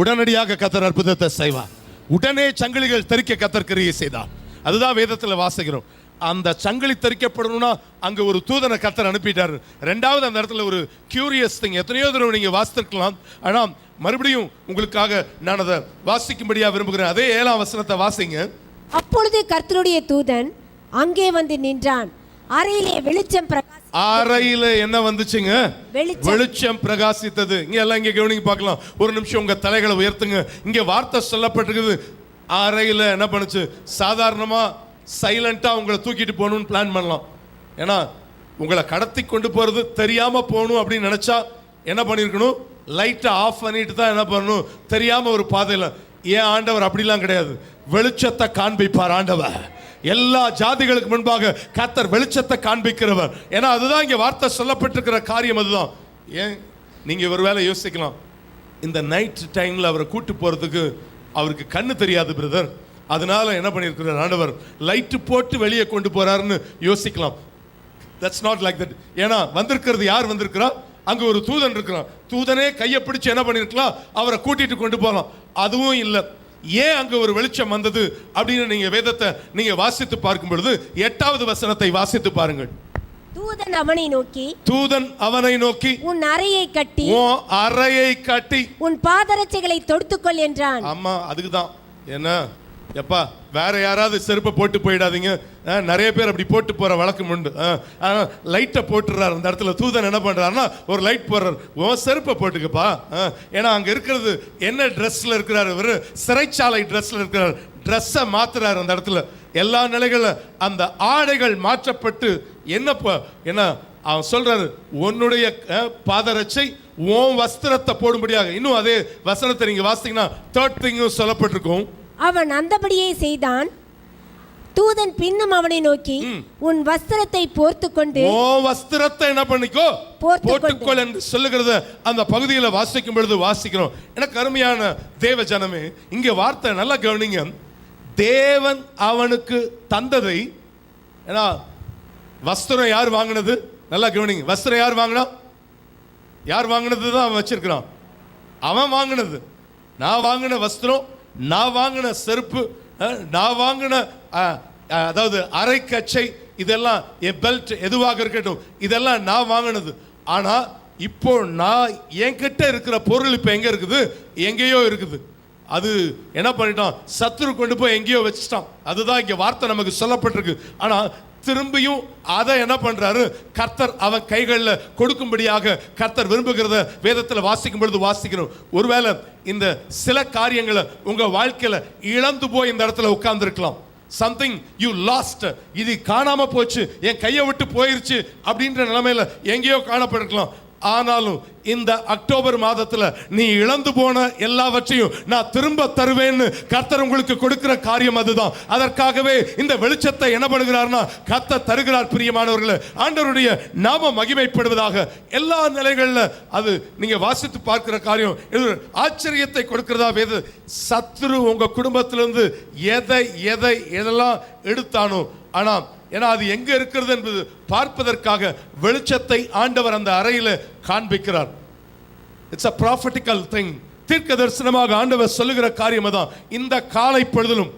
உடனடியாக கர்த்தர் அற்புதத்தை செய்வார். உடனே சங்கிலிகள் தெறிக்க கர்த்தர் கிரியை செய்தார். அதுதான் வேதத்தில் வாசிக்கிறோம். அந்த சங்கிலி தெறிக்கப்படணும்னா அங்க ஒரு தூதனை கர்த்தர் அனுப்பிட்டார். ரெண்டாவது அந்த இடத்துல ஒரு கியூரியஸ் திங், எத்தனையோ தடவை நீங்க வாசித்திருக்கலாம், ஆனா மறுபடியும் உங்களுக்காக நான் அதை வாசிக்கும்படியா விரும்புகிறேன். அதே 7ஆம் வசனத்தை வாசிங்க.
அப்பொழுது கர்த்தருடைய தூதன் அங்கே வந்து நின்றான், அறையிலே வெளிச்சம்
அறையில என்ன வந்துச்சுங்க? வெளிச்சம் பிரகாசித்தது. இங்க எல்லாம் இங்க கவனிங்க பார்க்கலாம். ஒரு நிமிஷம் உங்க தலைகளை உயர்த்துங்க. இங்க வார்த்தை சொல்லப்பட்டிருக்குது. அறையில என்ன பண்ணுச்சு? சாதாரணமா சைலண்டா உங்களை தூக்கிட்டு போகணும்னு பிளான் பண்ணலாம். ஏன்னா உங்களை கடத்தி கொண்டு போறது தெரியாம போகணும் அப்படின்னு நினைச்சா என்ன பண்ணிருக்கணும்? லைட்டை ஆஃப் பண்ணிட்டு தான் என்ன பண்ணணும்? தெரியாம ஒரு பாதையில. ஏன் ஆண்டவர் அப்படிலாம் கிடையாது. வெளிச்சத்தை காண்பிப்பார் ஆண்டவர். எல்லா ஜாதிகளுக்கு முன்பாக கர்த்தர் வெளிச்சத்தை காண்பிக்கிறவர். ஏன்னா அதுதான் இங்க வார்த்தை சொல்லப்பட்டிருக்கிற காரியம். அதுதான். ஏன் நீங்க ஒருவேளை யோசிக்கலாம், இந்த நைட் டைம்ல அவரை கூட்டு போறதுக்கு அவருக்கு கண்ணு தெரியாது பிரதர், அதனால என்ன பண்ணியிருக்கிறார் ஆண்டவர் லைட்டு போட்டு வெளியே கொண்டு போறாருன்னு யோசிக்கலாம். That's not like that. ஏன்னா வந்திருக்கிறது யார் வந்திருக்கிறா? அங்க ஒரு தூதன் இருக்கிறான். தூதனே கையை பிடிச்சு என்ன பண்ணிருக்கலாம்? அவரை கூட்டிட்டு கொண்டு போகலாம். அதுவும் இல்லை. ஏன் அங்க ஒரு வெளிச்சம் வந்தது அப்படின்னு நீங்க வேதத்தை நீங்க வாசித்து பார்க்கும் பொழுது 8வது வசனத்தை வாசித்து பாருங்கள்.
தூதன் அவனை நோக்கி உன் அறையை கட்டி உன் பாதரட்சைகளை தொடுத்துக்கொள் என்றான்.
ஆமா, அதுக்குதான். என்ன எப்பா, வேற யாராவது செருப்பை போட்டு போயிடாதீங்க, நிறைய பேர் அப்படி போட்டு போற வழக்கம் உண்டு. லைட்டை போட்டுறாரு அந்த இடத்துல. தூதன் என்ன பண்றாருன்னா ஒரு லைட் போடுறாரு. உன் செருப்பை போட்டுக்கப்பா. ஏன்னா அங்க இருக்கிறது என்ன ட்ரெஸ்ல இருக்கிறாரு, இவர் சிறைச்சாலை ட்ரெஸ்ல இருக்கிறார். ட்ரெஸ்ஸை மாத்துறாரு அந்த இடத்துல. எல்லா நிலைகளில் அந்த ஆடைகள் மாற்றப்பட்டு என்ன அவன் சொல்றாரு, உன்னுடைய பாதரட்சை உன் வஸ்திரத்தை போடும்படியாக. இன்னும் அதே வசனத்தை நீங்க வாசித்தீங்கன்னா தேர்ட் திங்கும் சொல்லப்பட்டிருக்கும். அவன்
அந்தபடியே செய்தான். தூதன் பின்னும் அவனை நோக்கி, உன் வஸ்திரத்தை போர்த்துக்கொண்டு
உன் வஸ்திரத்தை என்ன பண்ணிக்கோ, போட்டுக்கொள் என்று சொல்லுகிறத அந்த பகுதியில் வாசிக்கும் பொழுது வாசிக்கிறோம். எனக்கு அருமையான தேவ ஜனமே, இங்க வார்த்தை நல்லா கவனிங்க. தேவன் அவனுக்கு தந்ததை, ஏன்னா வஸ்திரம் யார் வாங்கினது, நல்லா கவனிங்க. வஸ்திரம் யார் வாங்கினா, யார் வாங்கினது தான் அவன் வச்சிருக்கிறான். அவன் வாங்கினது. நான் வாங்கின வஸ்திரம், நான் வாங்கின செருப்பு, நான் வாங்கின அதாவது அரைக்கச்சை, இதெல்லாம் என் பெல்ட் எதுவாக இருக்கட்டும், இதெல்லாம் நான் வாங்கினது. ஆனா இப்போ நான் என்கிட்ட இருக்கிற பொருள் இப்ப எங்க இருக்குது, எங்கேயோ இருக்குது. அது என்ன பண்ணிட்டான், சத்துரு கொண்டு போய் எங்கேயோ வச்சுட்டான். அதுதான் இங்க வார்த்தை நமக்கு சொல்லப்பட்டிருக்கு. ஆனா திரும்பியும் அதை என்ன பண்றாரு, கர்த்தர் அவன் கைகளில் கொடுக்கும்படியாக கர்த்தர் விரும்புகிறத வேதத்தில் வாசிக்கும் பொழுது வாசிக்கிறோம். ஒருவேளை இந்த சில காரியங்களை உங்க வாழ்க்கையில இழந்து போய் இந்த இடத்துல உட்கார்ந்து இருக்கலாம். something you lost, இது காணாம போச்சு, என் கையை விட்டு போயிருச்சு அப்படின்ற நிலைமையில எங்கேயோ காணப்பட்டிருக்கலாம். ஆனாலும் இந்த அக்டோபர் மாதத்துல நீ இழந்து போன எல்லாவற்றையும் நான் திரும்ப தருவேன்னு கர்த்தர் உங்களுக்கு கொடுக்கிற காரியம் அதுதான். அதற்காகவே இந்த வெளிச்சத்தை என்ன பண்ணுகிறார்னா கர்த்தர் தருகிறார். பிரியமானவர்களே, ஆண்டவருடைய நாம மகிமைப்படுவதாக. எல்லா நிலைகளில் அது நீங்க வாசித்து பார்க்கிற காரியம் ஆச்சரியத்தை கொடுக்கிறதா வேத. சத்துரு உங்க குடும்பத்திலிருந்து எதெல்லாம் எடுத்தானோ, ஆனா ஏன்னா அது எங்க இருக்கிறது என்பது பார்ப்பதற்காக வெளிச்சத்தை ஆண்டவர் அந்த அறையில காண்பிக்கிறார். It's a prophetical thing. தீர்க்க தரிசனமாக ஆண்டவர் சொல்லுகிற காரியம் தான். இந்த காலை பொழுதிலும்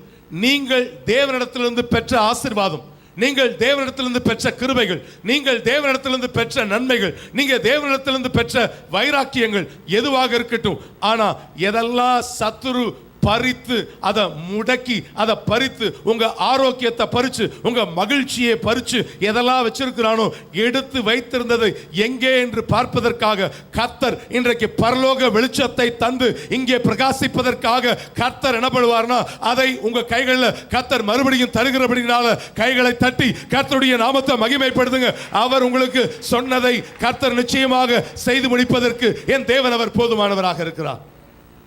நீங்கள் தேவனிடத்திலிருந்து பெற்ற ஆசீர்வாதம், நீங்கள் தேவனிடத்திலிருந்து பெற்ற கிருபைகள், நீங்கள் தேவனிடத்திலிருந்து பெற்ற நன்மைகள், நீங்க தேவனிடத்திலிருந்து பெற்ற வைராக்கியங்கள் எதுவாக இருக்கட்டும், ஆனா எதெல்லாம் சத்துரு பறித்து அதை முடக்கி அதை பறித்து உங்க ஆரோக்கியத்தை பறிச்சு உங்க மகிழ்ச்சியை பறிச்சு எதெல்லாம் வச்சிருக்கிறானோ எடுத்து வைத்திருந்ததை எங்கே என்று பார்ப்பதற்காக கர்த்தர் இன்றைக்கு பரலோக வெளிச்சத்தை தந்து இங்கே பிரகாசிப்பதற்காக கர்த்தர் என்ன பண்ணுவார்னா அதை உங்க கைகளில் கர்த்தர் மறுபடியும் தருகிறபடினால கைகளை தட்டி கர்த்தருடைய நாமத்தை மகிமைப்படுத்துங்க. அவர் உங்களுக்கு சொன்னதை கர்த்தர் நிச்சயமாக செய்து முடிப்பதற்கு என் தேவன் அவர் போதுமானவராக இருக்கிறார்.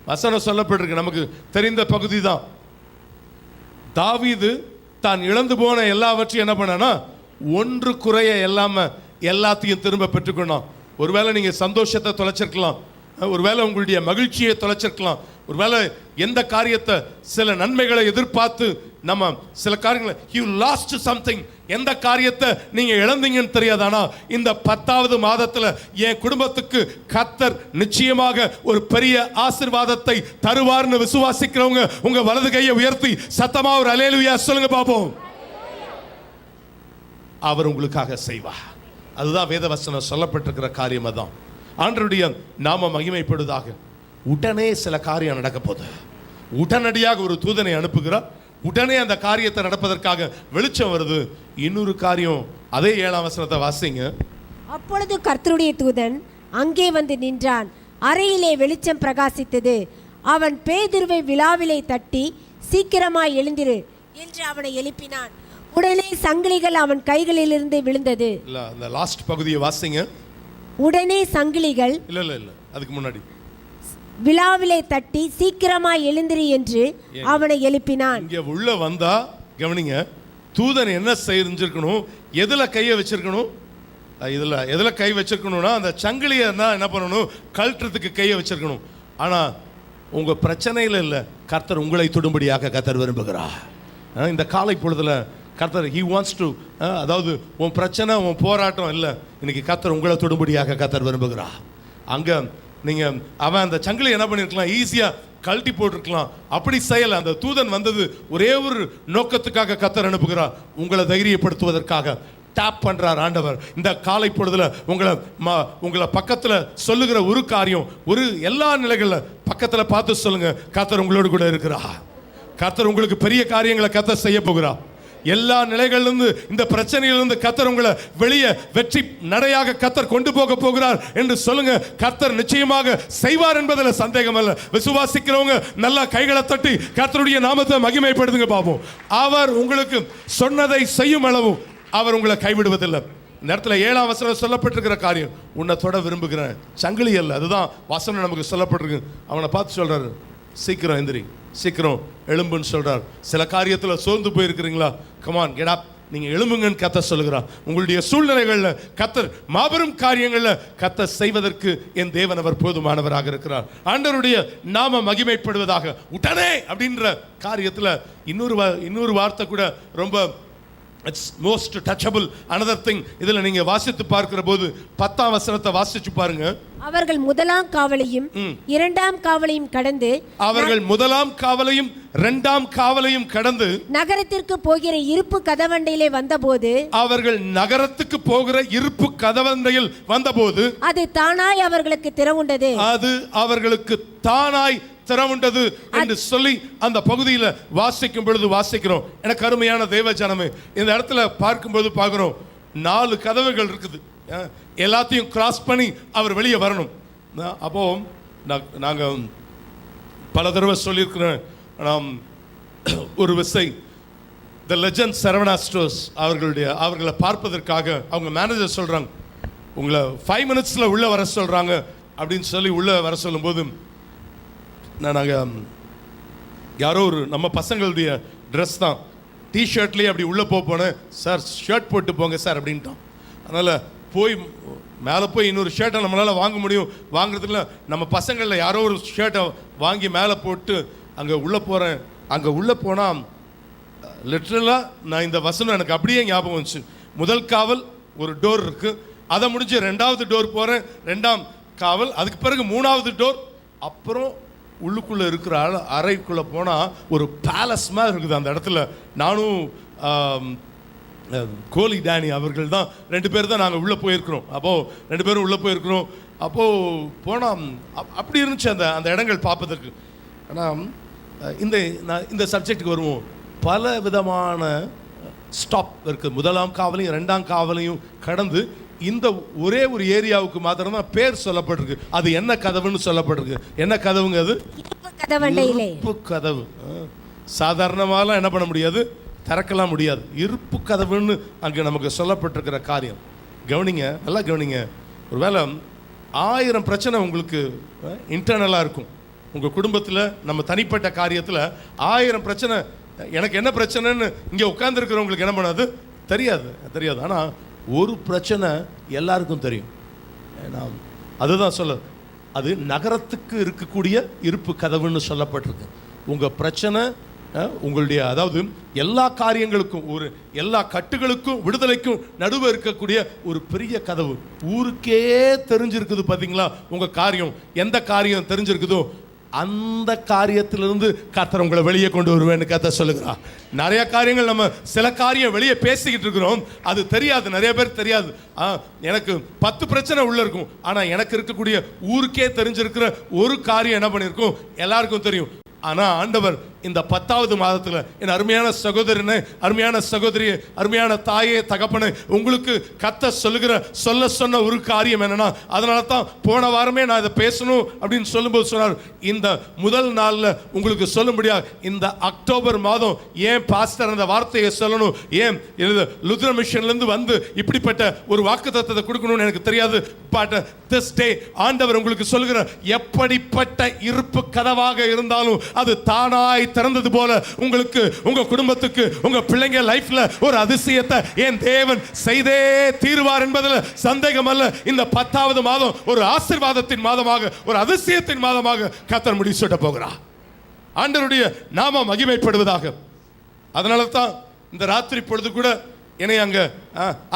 வசனம் சொல்லப்பட்டிருக்கு, நமக்கு தெரிந்த பகுதி தான். தாவீது தான் இழந்து போன எல்லாவற்றையும் என்ன பண்ணா, ஒன்று குறைய எல்லாத்தையும் திரும்ப பெற்றுக்கொண்டான். ஒருவேளை நீங்க சந்தோஷத்தை தொலைச்சிருக்கலாம், ஒருவேளை உங்களுடைய மகிழ்ச்சியை தொலைச்சிருக்கலாம், ஒருவேளை எந்த காரியத்தை சில நன்மைகளை எதிர்பார்த்து நம்ம சில காரியங்களை you lost something, எந்த காரியத்தை நீங்க இழந்தீங்கன்னு தெரியாதானா இந்த 10வது மாதத்துல என் குடும்பத்துக்கு கர்த்தர் நிச்சயமாக ஒரு பெரிய ஆசீர்வாதத்தை தருவார்னு விசுவாசிக்கிறவங்க உங்க வலது கையை உயர்த்தி சத்தமா ஒரு அல்லேலூயா சொல்லுங்க பாப்போம். அவர் உங்களுக்காக செய்வார். அதுதான் வேதவசனம் சொல்லப்பட்டிருக்கிற காரியம். அதான் ஆண்டவருடைய நாம மகிமைப்படுவதாக. உடனே சில காரியம் நடக்க போகுது. உடனடியாக ஒரு தூதனை அனுப்புகிறார். உடனே அந்த காரியத்தை நடப்பதற்காக வெளிச்சம் வருது. இன்னொரு காரியம், அதே 7ஆம் வசனத்தை வாசிங்க.
அப்பொழுது கர்த்தருடைய தூதன் அங்கே வந்து நின்றான். அறையிலே வெளிச்சம் பிரகாசித்தது. அவன் பேதுருவை விழாவிலே தட்டி, சீக்கிரமாய் எழுந்திரு என்று அவனை எழுப்பினான். உடனே சங்கிலிகள் அவன் கைகளிலிருந்து விழுந்தது.
இல்ல, அந்த லாஸ்ட் பகுதியை வாசிங்க.
உடனே சங்கிலிகள்
இல்ல அதுக்கு முன்னாடி
விழாவிலே தட்டி, சீக்கிரமாய் எழுந்திரு என்று அவனை எழுப்பினான்.
இங்க உள்ள வந்தா கவனிங்க, தூதன் என்ன செஞ்சிருக்கணும், எதுல கையை வச்சிருக்கணும், எதுல கை வச்சிருக்கணும்னா அந்த சங்கிலியை என்ன பண்ணணும், கழட்டுறதுக்கு கையை வச்சிருக்கணும். ஆனா உங்க பிரச்சனையில இல்ல, கர்த்தர் உங்களை தொடும்படியாக கர்த்தர் விரும்புகிறார். இந்த காலை பொழுதுல கர்த்தர் he wants to, அதாவது உன் பிரச்சனை உன் போராட்டம் இல்லை, இன்னைக்கு கர்த்தர் உங்களை தொடும்படியாக கர்த்தர் விரும்புகிறார். அங்க நீங்க அவன் அந்த சங்கிலி என்ன பண்ணிருக்கலாம், ஈஸியா கழட்டி போட்டிருக்கலாம். அப்படி செய்யல. அந்த தூதன் வந்தது ஒரே ஒரு நோக்கத்துக்காக கர்த்தர் அனுப்புகிறார், உங்களை தைரியப்படுத்துவதற்காக. டாப் பண்றார் ஆண்டவர். இந்த காலை பொழுதுல உங்களை பக்கத்துல சொல்லுகிற ஒரு காரியம், ஒரு எல்லா நிலைகள்ல பக்கத்துல பார்த்து சொல்லுங்க, கர்த்தர் உங்களோடு கூட இருக்கிறார். கர்த்தர் உங்களுக்கு பெரிய காரியங்களை கர்த்தர் செய்ய போகிறார். எல்லா நிலைகளிலிருந்து இந்த பிரச்சனையிலிருந்து கர்த்தர் உங்களை வெளியே வெற்றி நடையாக கர்த்தர் கொண்டு போக போகிறார் என்று சொல்லுங்க. கர்த்தர் நிச்சயமாக செய்வார் என்பதில் சந்தேகம் அல்ல. விசுவாசிக்கிறவங்க நல்லா கைகளை தட்டி கர்த்தருடைய நாமத்தை மகிமைப்படுத்துங்க பாப்போம். அவர் உங்களுக்கு சொன்னதை செய்யும் அளவு அவர் உங்களை கைவிடுவதில்லை. இந்த இடத்துல 7ஆம் வசனம் சொல்லப்பட்டிருக்கிற காரியம், உன்னை தொட விரும்புகிறேன், சங்கிலி அல்ல. அதுதான் வசனம் நமக்கு சொல்லப்பட்டிருக்கு. அவனை பார்த்து சொல்றாரு, சீக்கிரம் எந்திரி, சீக்கிரம் எழும்புன்னு சொல்றார். சில காரியத்தில் சோர்ந்து போயிருக்கிறீங்களா? கமான் கெட் அப், நீங்க எழும்புங்கன்னு கர்த்தர் சொல்லுகிறார். உங்களுடைய சூழ்நிலைகள்ல கர்த்தர் மாபெரும் காரியங்கள்ல கர்த்தர் செய்வதற்கு என் தேவன் அவர் போதுமானவராக இருக்கிறார். ஆண்டவருடைய நாம மகிமைப்படுவதாக. உடனே அப்படின்ற காரியத்துல இன்னொரு வார்த்தை கூட ரொம்ப it's most touchable. Another thing, இதில் நீங்க வாசித்து பார்க்கிற போது 10ஆம் வசனத்தை வாசிச்சு பாருங்க.
அவர்கள் முதலாம் காவலையும் 2ஆம் காவலையும் கடந்து,
அவர்கள் முதலாம் காவலையும் 2ஆம் காவலையும் கடந்து
நகரத்திற்கு போகிற இருப்பு கதவண்டையிலே வந்தபோது,
அவர்கள் நகரத்துக்கு போகிற இருப்பு கதவண்டையில் வந்தபோது
அது தானாய் அவர்களுக்கு திறவுண்டது.
அது அவர்களுக்கு தானாய் திறவுண்டது என்று சொல்லி அந்த பகுதியில் வாசிக்கும் பொழுது வாசிக்கிறோம். எனக்கு அருமையான தேவ ஜனமே, இந்த இடத்துல பார்க்கும்போது பார்க்கிறோம் 4 கதவுகள் இருக்குது. எல்லாத்தையும் கிராஸ் பண்ணி அவர் வெளியே வரணும். அப்போ நாங்கள் பல தடவை சொல்லியிருக்கிறேன். ஒரு விசை த லெஜண்ட் சரவணா ஸ்டோர்ஸ் அவர்களை பார்ப்பதற்காக அவங்க மேனேஜர் சொல்றாங்க, உங்களை 5 minutesல உள்ள வர சொல்றாங்க அப்படின்னு சொல்லி உள்ள வர சொல்லும்போது, நாங்கள் யாரோ ஒரு நம்ம பசங்களுடைய ட்ரெஸ் தான், டிஷர்ட்லேயே அப்படி உள்ளே போனேன். சார் ஷர்ட் போட்டு போங்க சார் அப்படின்ட்டான். அதனால் மேலே போய் இன்னொரு ஷர்ட்டை நம்மளால் வாங்க முடியும். வாங்குறதுக்குள்ள நம்ம பசங்களில் யாரோ ஒரு ஷர்ட்டை வாங்கி மேலே போட்டு அங்கே உள்ளே போகிறேன். அங்கே உள்ளே போனால் லிட்ரலாக நான் இந்த வசனம் எனக்கு அப்படியே ஞாபகம் வந்துச்சு. முதல் காவல் ஒரு டோர் இருக்குது, அதை முடிஞ்சு 2வது டோர் போகிறேன், 2ஆம் காவல், அதுக்கு பிறகு 3வது டோர், அப்புறம் உள்ளுக்குள்ளே இருக்கிற அறைக்குள்ளே போனால் ஒரு பேலஸ் மாதிரி இருக்குது அந்த இடத்துல. நானும் கோலி டேனி அவர்கள் தான் 2 பேர் தான் நாங்கள் உள்ளே போயிருக்கிறோம். அப்போது 2 பேரும் உள்ளே போயிருக்கிறோம். அப்போது போனால் அப்படி இருந்துச்சு அந்த இடங்கள் பார்ப்பதற்கு. ஆனால் இந்த சப்ஜெக்டுக்கு வருவோம். பல விதமான ஸ்டாப் இருக்குது. முதலாம் காவலையும் 2ஆம் காவலையும் கடந்து இந்த ஒரே ஒரு ஏரியாவுக்கு மாத்திரம் தான் பேர் சொல்லப்பட்டிருக்கு. அது என்ன கதவுன்னு சொல்லப்பட்டிருக்கு. என்ன கதவுங்க அது? இருப்பு கதவு. சாதாரணமாலாம் என்ன பண்ண முடியாது, திறக்கலாம் முடியாது. இருப்பு கதவுன்னு அங்கே நமக்கு சொல்லப்பட்டிருக்கிற காரியம். கவனிங்க, நல்லா கவனிங்க. ஒருவேளை 1000 பிரச்சனை உங்களுக்கு இன்டர்னலாக இருக்கும். உங்கள் குடும்பத்தில், நம்ம தனிப்பட்ட காரியத்தில் 1000 பிரச்சனை. எனக்கு என்ன பிரச்சனைன்னு இங்கே உட்கார்ந்துருக்கிறவங்களுக்கு என்ன பண்ணாது, தெரியாது. ஆனால் ஒரு பிரச்சனை எல்லாருக்கும் தெரியும். அதுதான் சொல்ல, அது நகரத்துக்கு இருக்கக்கூடிய இருப்பு கதவுன்னு சொல்லப்பட்டிருக்கு. உங்கள் பிரச்சனை உங்களுடைய, அதாவது எல்லா காரியங்களுக்கும், எல்லா கட்டுகளுக்கும் விடுதலைக்கும் நடுவே இருக்கக்கூடிய ஒரு பெரிய கதவு. ஊருக்கே தெரிஞ்சிருக்குது பார்த்தீங்களா உங்கள் காரியம். எந்த காரியம் தெரிஞ்சிருக்குதோ அந்த காரியத்திலிருந்து கர்த்தர் உங்களை வெளியே கொண்டு வருவேன்னு கர்த்தர் சொல்லுகிறார். நிறைய காரியங்கள் நம்ம சில காரியம் வெளியே பேசிக்கிட்டு இருக்கிறோம், அது தெரியாது, நிறைய பேர் தெரியாது. எனக்கு 10 பிரச்சனை உள்ள இருக்கும், ஆனால் எனக்கு இருக்கக்கூடிய ஊருக்கே தெரிஞ்சிருக்கிற ஒரு காரியம் என்ன பண்ணியிருக்கும் எல்லாருக்கும் தெரியும். ஆனால் ஆண்டவர் இந்த 10வது மாதத்தில் என் அருமையான சகோதரனே, அருமையான சகோதரியே, அருமையான தாயே, தகப்பனே, உங்களுக்கு கர்த்தர் சொன்ன ஒரு காரியம் என்னன்னா, அதனால தான் போன வாரமே நான் இதை பேசணும் அப்படின்னு சொல்லும்போது சொன்னார், இந்த முதல் நாளில் உங்களுக்கு சொல்லும்படியா இந்த அக்டோபர் மாதம் ஏன் பாஸ்டர் அந்த வார்த்தையை சொல்லணும், ஏன் லுத்ர மிஷன்லேருந்து வந்து இப்படிப்பட்ட ஒரு வாக்குத்தத்தத்தை கொடுக்கணும்னு எனக்கு தெரியாது. பட் திஸ் டே ஆண்டவர் உங்களுக்கு சொல்லுகிற, எப்படிப்பட்ட இருப்பு கதவாக இருந்தாலும் அது தானாய் திறந்தது போல உங்களுக்கு, உங்க குடும்பத்துக்கு, உங்க பிள்ளைங்க லைஃப்ல ஒரு அதிசயத்தை என் தேவன் செய்தே தீர்வார் என்பதில் சந்தேகம் அல்ல. இந்த 10வது மாதம் ஒரு ஆசீர்வாதத்தின் மாதமாக, ஒரு அதிசயத்தின் மாதமாக கர்த்தர் முடிசூட்ட போகிறார். ஆண்டவருடைய நாம மகிமைப்படுவதாக. அதனால தான் இந்த ராத்திரி பொழுது கூட என்னை அங்க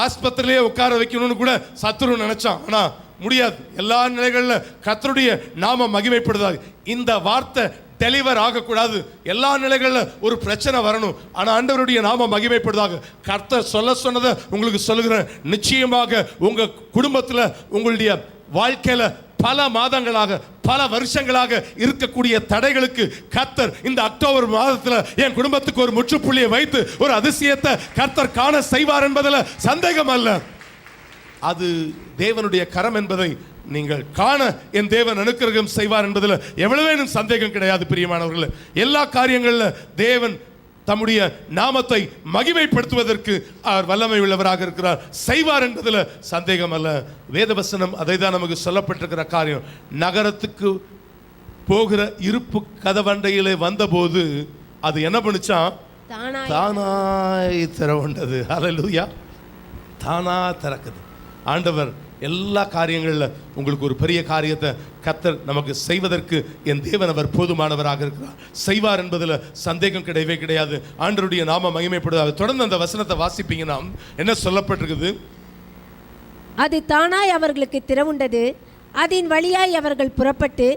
ஆஸ்பத்திரியிலே உட்கார வைக்கணும்னு கூட சத்துரு நினைச்சான். ஆனா முடியாது. எல்லா நிலைகளில் கர்த்தருடைய நாம மகிமைப்படுவதாக. இந்த வார்த்தை டெலிவர் ஆகக்கூடாது. எல்லா நிலைகளில் ஒரு பிரச்சனை வரணும், ஆனால் ஆண்டவருடைய நாம மகிமைப்படுவதாக. கர்த்தர் சொன்னதை உங்களுக்கு சொல்லுகிறேன். நிச்சயமாக உங்க குடும்பத்தில், உங்களுடைய வாழ்க்கையில பல மாதங்களாக பல வருஷங்களாக இருக்கக்கூடிய தடைகளுக்கு கர்த்தர் இந்த அக்டோபர் மாதத்தில் என் குடும்பத்துக்கு ஒரு முற்றுப்புள்ளியை வைத்து ஒரு அதிசயத்தை கர்த்தர் காண செய்வார் என்பதில் சந்தேகம் அல்ல. அது தேவனுடைய கரம் என்பதை நீங்கள் காண என் தேவன் அனுக்கிரகம் செய்வார் என்பதில் எவ்வளவேனும் சந்தேகம் கிடையாது. பிரியமானவர்களே, எல்லா காரியங்களில் தேவன் தம்முடைய நாமத்தை மகிமைப்படுத்துவதற்கு அவர் வல்லமை உள்ளவராக இருக்கிறார், செய்வார் என்பதில் சந்தேகம் அல்ல. வேதவசனம் அதை தான் நமக்கு சொல்லப்பட்டிருக்கிற காரியம். நகரத்துக்கு போகிற இருப்பு கதவண்டையிலே வந்தபோது அது என்ன பண்ணுச்சான்? தானாய் திறவுண்டது. ஹல்லேலூயா. தானா திறக்குது. ஆண்டவர் எல்லா காரியங்களில் உங்களுக்கு ஒரு பெரிய காரியத்தை கர்த்தர் நமக்கு செய்வதற்கு என் தேவன் அவர் போதுமானவராக இருக்கிறார், செய்வார் என்பதில் சந்தேகம் கிடையவே கிடையாது. ஆண்டவருடைய நாம மகிமைப்படுவதாக. தொடர்ந்து அந்த வசனத்தை வாசிப்பீங்கன்னா என்ன சொல்லப்பட்டிருக்குது?
அது தானாய் அவர்களுக்கு திறவுண்டது, அதன் வழியாய் அவர்கள் புறப்பட்டு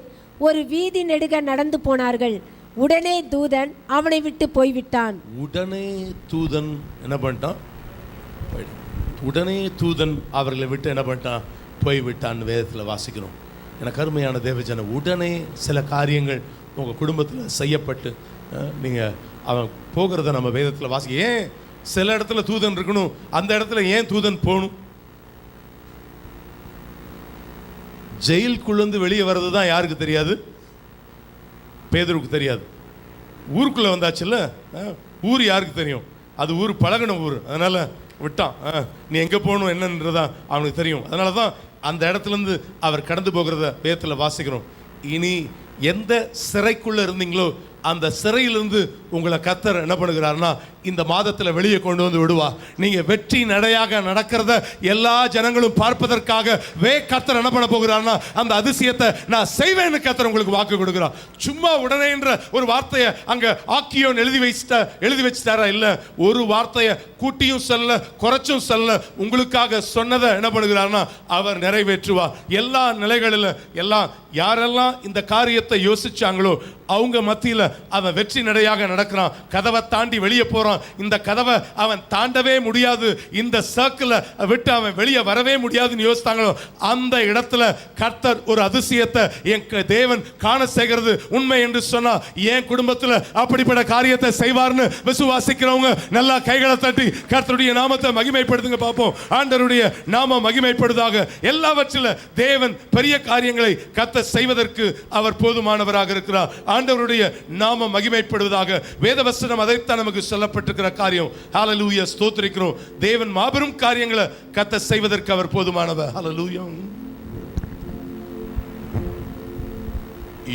ஒரு வீதி நெடுக நடந்து போனார்கள். உடனே தூதன் அவனை விட்டு போய்விட்டான்.
உடனே தூதன் என்ன பண்ணிட்டான்? உடனே தூதன் அவர்களை விட்டு என்ன பண்ணிட்டான்? போய்விட்டான். வேதத்தில் வாசிக்கிறோம். எனக்கு அருமையான தேவஜன, உடனே சில காரியங்கள் உங்கள் குடும்பத்தில் செய்யப்பட்டு நீங்கள் அவன் போகிறத நம்ம வேதத்தில் வாசிக்க. ஏன் சில இடத்துல தூதன் இருக்கணும், அந்த இடத்துல ஏன் தூதன் போகணும்? ஜெயிலுக்குள்ளேருந்து வெளியே வர்றது தான் யாருக்கு தெரியாது? பேதுருக்கு தெரியாது. ஊருக்குள்ளே வந்தாச்சுல்ல, ஊர் யாருக்கு தெரியும்? அது ஊர் பழகின ஊர், அதனால் விட்டான். நீ எங்கே போகணும் என்னன்றதான் அவனுக்கு தெரியும். அதனால தான் அந்த இடத்துலேருந்து அவர் கடந்து போகிறத வேதத்தில் வாசிக்கிறோம். இனி எந்த சிறைக்குள்ளே இருந்தீங்களோ அந்த சிறையிலிருந்து உங்களை கர்த்தர் என்ன பண்ணுகிறார்னா இந்த மாதத்தில் வெளியே கொண்டு வந்து விடுவா. நீங்கள் வெற்றி நடையாக நடக்கிறத எல்லா ஜனங்களும் பார்ப்பதற்காக கர்த்தர் என்ன பண்ண போகிறார்னா அந்த அதிசயத்தை நான் செய்வேன்னு கர்த்தர் உங்களுக்கு வாக்கு கொடுக்கிறார். சும்மா உடனே என்ற ஒரு வார்த்தையை அங்கே ஆக்கியோன் எழுதி வச்சுட்டாரா? இல்லை, ஒரு வார்த்தையை கூட்டியும் சொல்ல குறைச்சும் சொல்ல உங்களுக்காக சொன்னதை என்ன பண்ணுகிறார்னா அவர் நிறைவேற்றுவார். எல்லா நிலைகளில் எல்லாம் யாரெல்லாம் இந்த காரியத்தை யோசிச்சாங்களோ அவங்க மத்தியில் அவன் வெற்றி நடையாக நடக்கிறான். கதவை தாண்டி வெளியே போறான். இந்த கதவை அவன் தாண்டவே முடியாது, இந்த சர்க்கிளை விட்டு அவன் வெளியே வரவே முடியாதுன்னு யோசித்தாங்களோ அந்த இடத்துல கர்த்தர் ஒரு அதிசயத்தை என் தேவன் காண செய்கிறது உண்மை என்று சொன்னா என் குடும்பத்தில் அப்படிப்பட்ட காரியத்தை செய்வார்னு விசுவாசிக்கிறவங்க நல்லா கைகளை தட்டி கர்த்தருடைய நாமத்தை மகிமைப்படுத்துங்க பார்ப்போம். ஆண்டவருடைய நாமம் மகிமைப்படுவதாக. எல்லாவற்றிலும் தேவன் பெரிய காரியங்களை கர்த்தர் செய்வதற்கு அவர் போதுமானவராக இருக்கிறார். ஆண்டவருடைய நாமம் மகிமைப்படுவதாக. வேதவசனம் அதைத்தான் நமக்கு சொல்லப்பட்டிருக்கிற காரியம். ஹல்லேலூயா, ஸ்தோத்திரிக்கிறோம். தேவன் மாபெரும் காரியங்களை கர்த்தர் செய்வதற்கு அவர் போதுமானவர். ஹல்லேலூயா.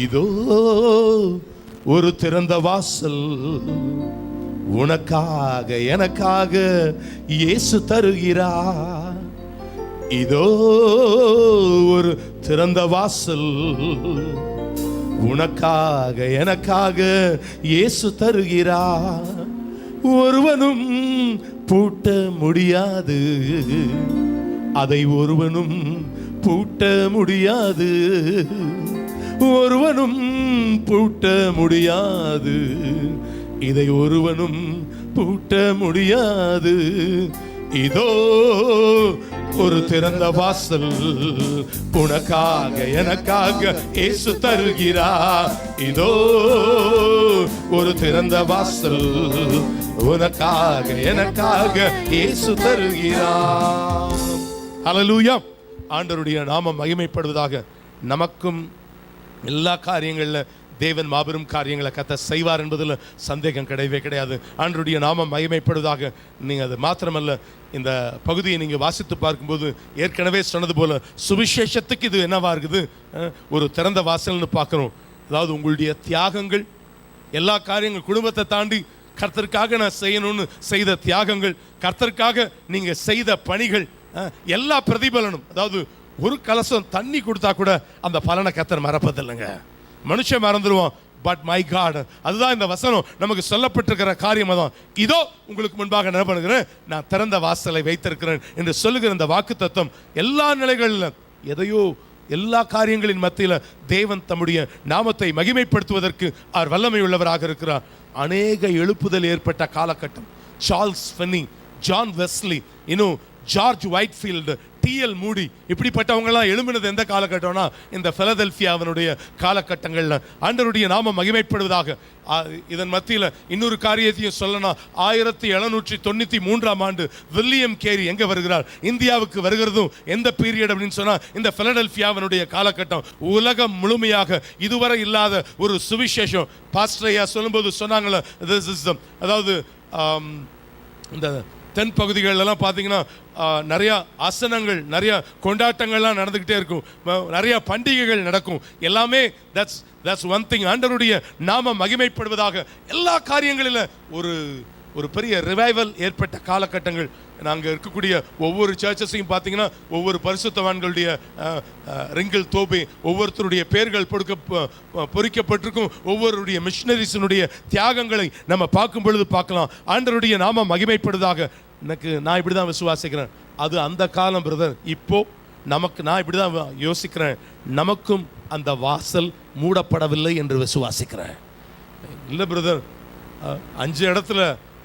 இதோ ஒரு திறந்த வாசல் உனக்காக எனக்காக இயேசு தருகிறார். இதோ ஒரு திறந்த வாசல் உனக்காக எனக்காக இயேசு தருகிறார். ஒருவனும் பூட்ட முடியாது, அதை ஒருவனும் பூட்ட முடியாது, ஒருவனும் பூட்ட முடியாது, இதை ஒருவனும் பூட்ட முடியாது. இதோ ஒரு திறந்த வாசல் உனக்காக எனக்காக இயேசு தருகிறார். இதோ ஒரு திறந்த வாசல் உனக்காக எனக்காக இயேசு தருகிறார். ஹல்லேலூயா. ஆண்டவருடைய நாமம் மகிமைப்படுவதாக. நமக்கும் எல்லா காரியங்களில் தேவன் மாபெரும் காரியங்களை கர்த்தர் செய்வார் என்பதில் சந்தேகம் கிடையவே கிடையாது. ஆண்டவருடைய நாமம் மகிமைப்படுவதாக. நீங்கள் அது மாத்திரமல்ல, இந்த பகுதியை நீங்கள் வாசித்து பார்க்கும்போது ஏற்கனவே சொன்னது போல சுவிசேஷத்துக்கு இது என்னவா இருக்குது? ஒரு திறந்த வாசல்னு பார்க்குறோம். அதாவது உங்களுடைய தியாகங்கள், எல்லா காரியங்கள், குடும்பத்தை தாண்டி கர்த்தருக்காக நான் செய்யணும்னு செய்த தியாகங்கள், கர்த்தருக்காக நீங்கள் செய்த பணிகள், எல்லா பிரதிபலனும். அதாவது ஒரு கலசம் தண்ணி கொடுத்தா கூட அந்த பலனை கர்த்தர் மறப்பதில்லைங்க. மனுஷன் மறந்துடுவான், பட் மை காட். அதுதான் இந்த வசனம் நமக்கு சொல்லப்பட்டிருக்கிற காரியம். தான் இதோ உங்களுக்கு முன்பாக என்ன பண்ணுகிறேன், நான் திறந்த வாசலை வைத்திருக்கிறேன் என்று சொல்லுகிற இந்த வாக்கு தத்துவம் எல்லா நிலைகளிலும் எதையோ எல்லா காரியங்களின் மத்தியில் தேவன் தம்முடைய நாமத்தை மகிமைப்படுத்துவதற்கு அவர் வல்லமை உள்ளவராக இருக்கிறார். அநேக எழுப்புதல் ஏற்பட்ட காலகட்டம். சார்ல்ஸ் ஃபென்னி, ஜான் வெஸ்லி, இன்னும் ஜார்ஜ் ஒயிட்ஃபீல்டு, T. T.L. மூடி இப்படிப்பட்டவங்கலாம் எழும்பினது எந்த காலகட்டம்னா இந்த பிலதெல்பியாவினுடைய காலகட்டங்கள்ல. ஆண்டவருடைய நாமம் மகிமைப்படுவதாக. இதன் மத்தியில் இன்னொரு காரியத்தையும் சொல்லணும். 1793ஆம் ஆண்டு வில்லியம் கேரி எங்க வருகிறார்? இந்தியாவுக்கு வருகிறதும் எந்த பீரியட் அப்படின்னு சொன்னா இந்த பிலடெல்பியாவினுடைய காலகட்டம். உலகம் முழுமையாக இதுவரை இல்லாத ஒரு சுவிசேஷம். பாஸ்டர் ஐயா சொல்லும்போது சொன்னாங்களே, அதாவது இந்த தென் பகுதிகளெல்லாம் பார்த்தீங்கன்னா நிறையா ஆசனங்கள், நிறைய கொண்டாட்டங்கள்லாம் நடந்துக்கிட்டே இருக்கும், நிறைய பண்டிகைகள் நடக்கும். எல்லாமே that's one thing. ஆண்டவருடைய நாம மகிமைப்படுவதாக. எல்லா காரியங்களிலும் ஒரு பெரிய ரிவைவல் ஏற்பட்ட காலகட்டங்கள். நாங்கள் இருக்கக்கூடிய ஒவ்வொரு சர்ச்சஸையும் பார்த்தீங்கன்னா ஒவ்வொரு பரிசுத்தவான்களுடைய ரிங்கிள் தோபை, ஒவ்வொருத்தருடைய பெயர்கள் பொறிக்கப்பட்டிருக்கும். ஒவ்வொருடைய மிஷனரிஸினுடைய தியாகங்களை நம்ம பார்க்கும் பொழுது பார்க்கலாம். ஆண்டவருடைய நாம மகிமைப்படுவதாக. நான் இப்படி தான் விசுவாசிக்கிறேன். அது அந்த காலம் பிரதர். இப்போ நமக்கு நான் இப்படி தான் யோசிக்கிறேன், நமக்கும் அந்த வாசல் மூடப்படவில்லை என்று விசுவாசிக்கிறேன். இல்லை பிரதர், 5 இடத்துல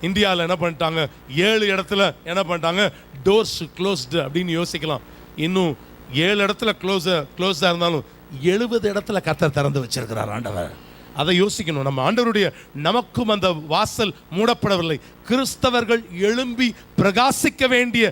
இந்தியாவில் என்ன பண்ணிட்டாங்க, 7 இடத்துல என்ன பண்ணிட்டாங்க, டோர்ஸ் க்ளோஸ்டு அப்படின்னு யோசிக்கலாம். இன்னும் 7 இடத்துல க்ளோஸாக இருந்தாலும் 70 இடத்துல கர்த்தர் திறந்து வச்சிருக்கிறார் ஆண்டவர். அதை யோசிக்கணும். நம்ம ஆண்டவருடைய நமக்கும் அந்த வாசல் மூடப்படவில்லை. கிறிஸ்தவர்கள் எழும்பி பிரகாசிக்க வேண்டிய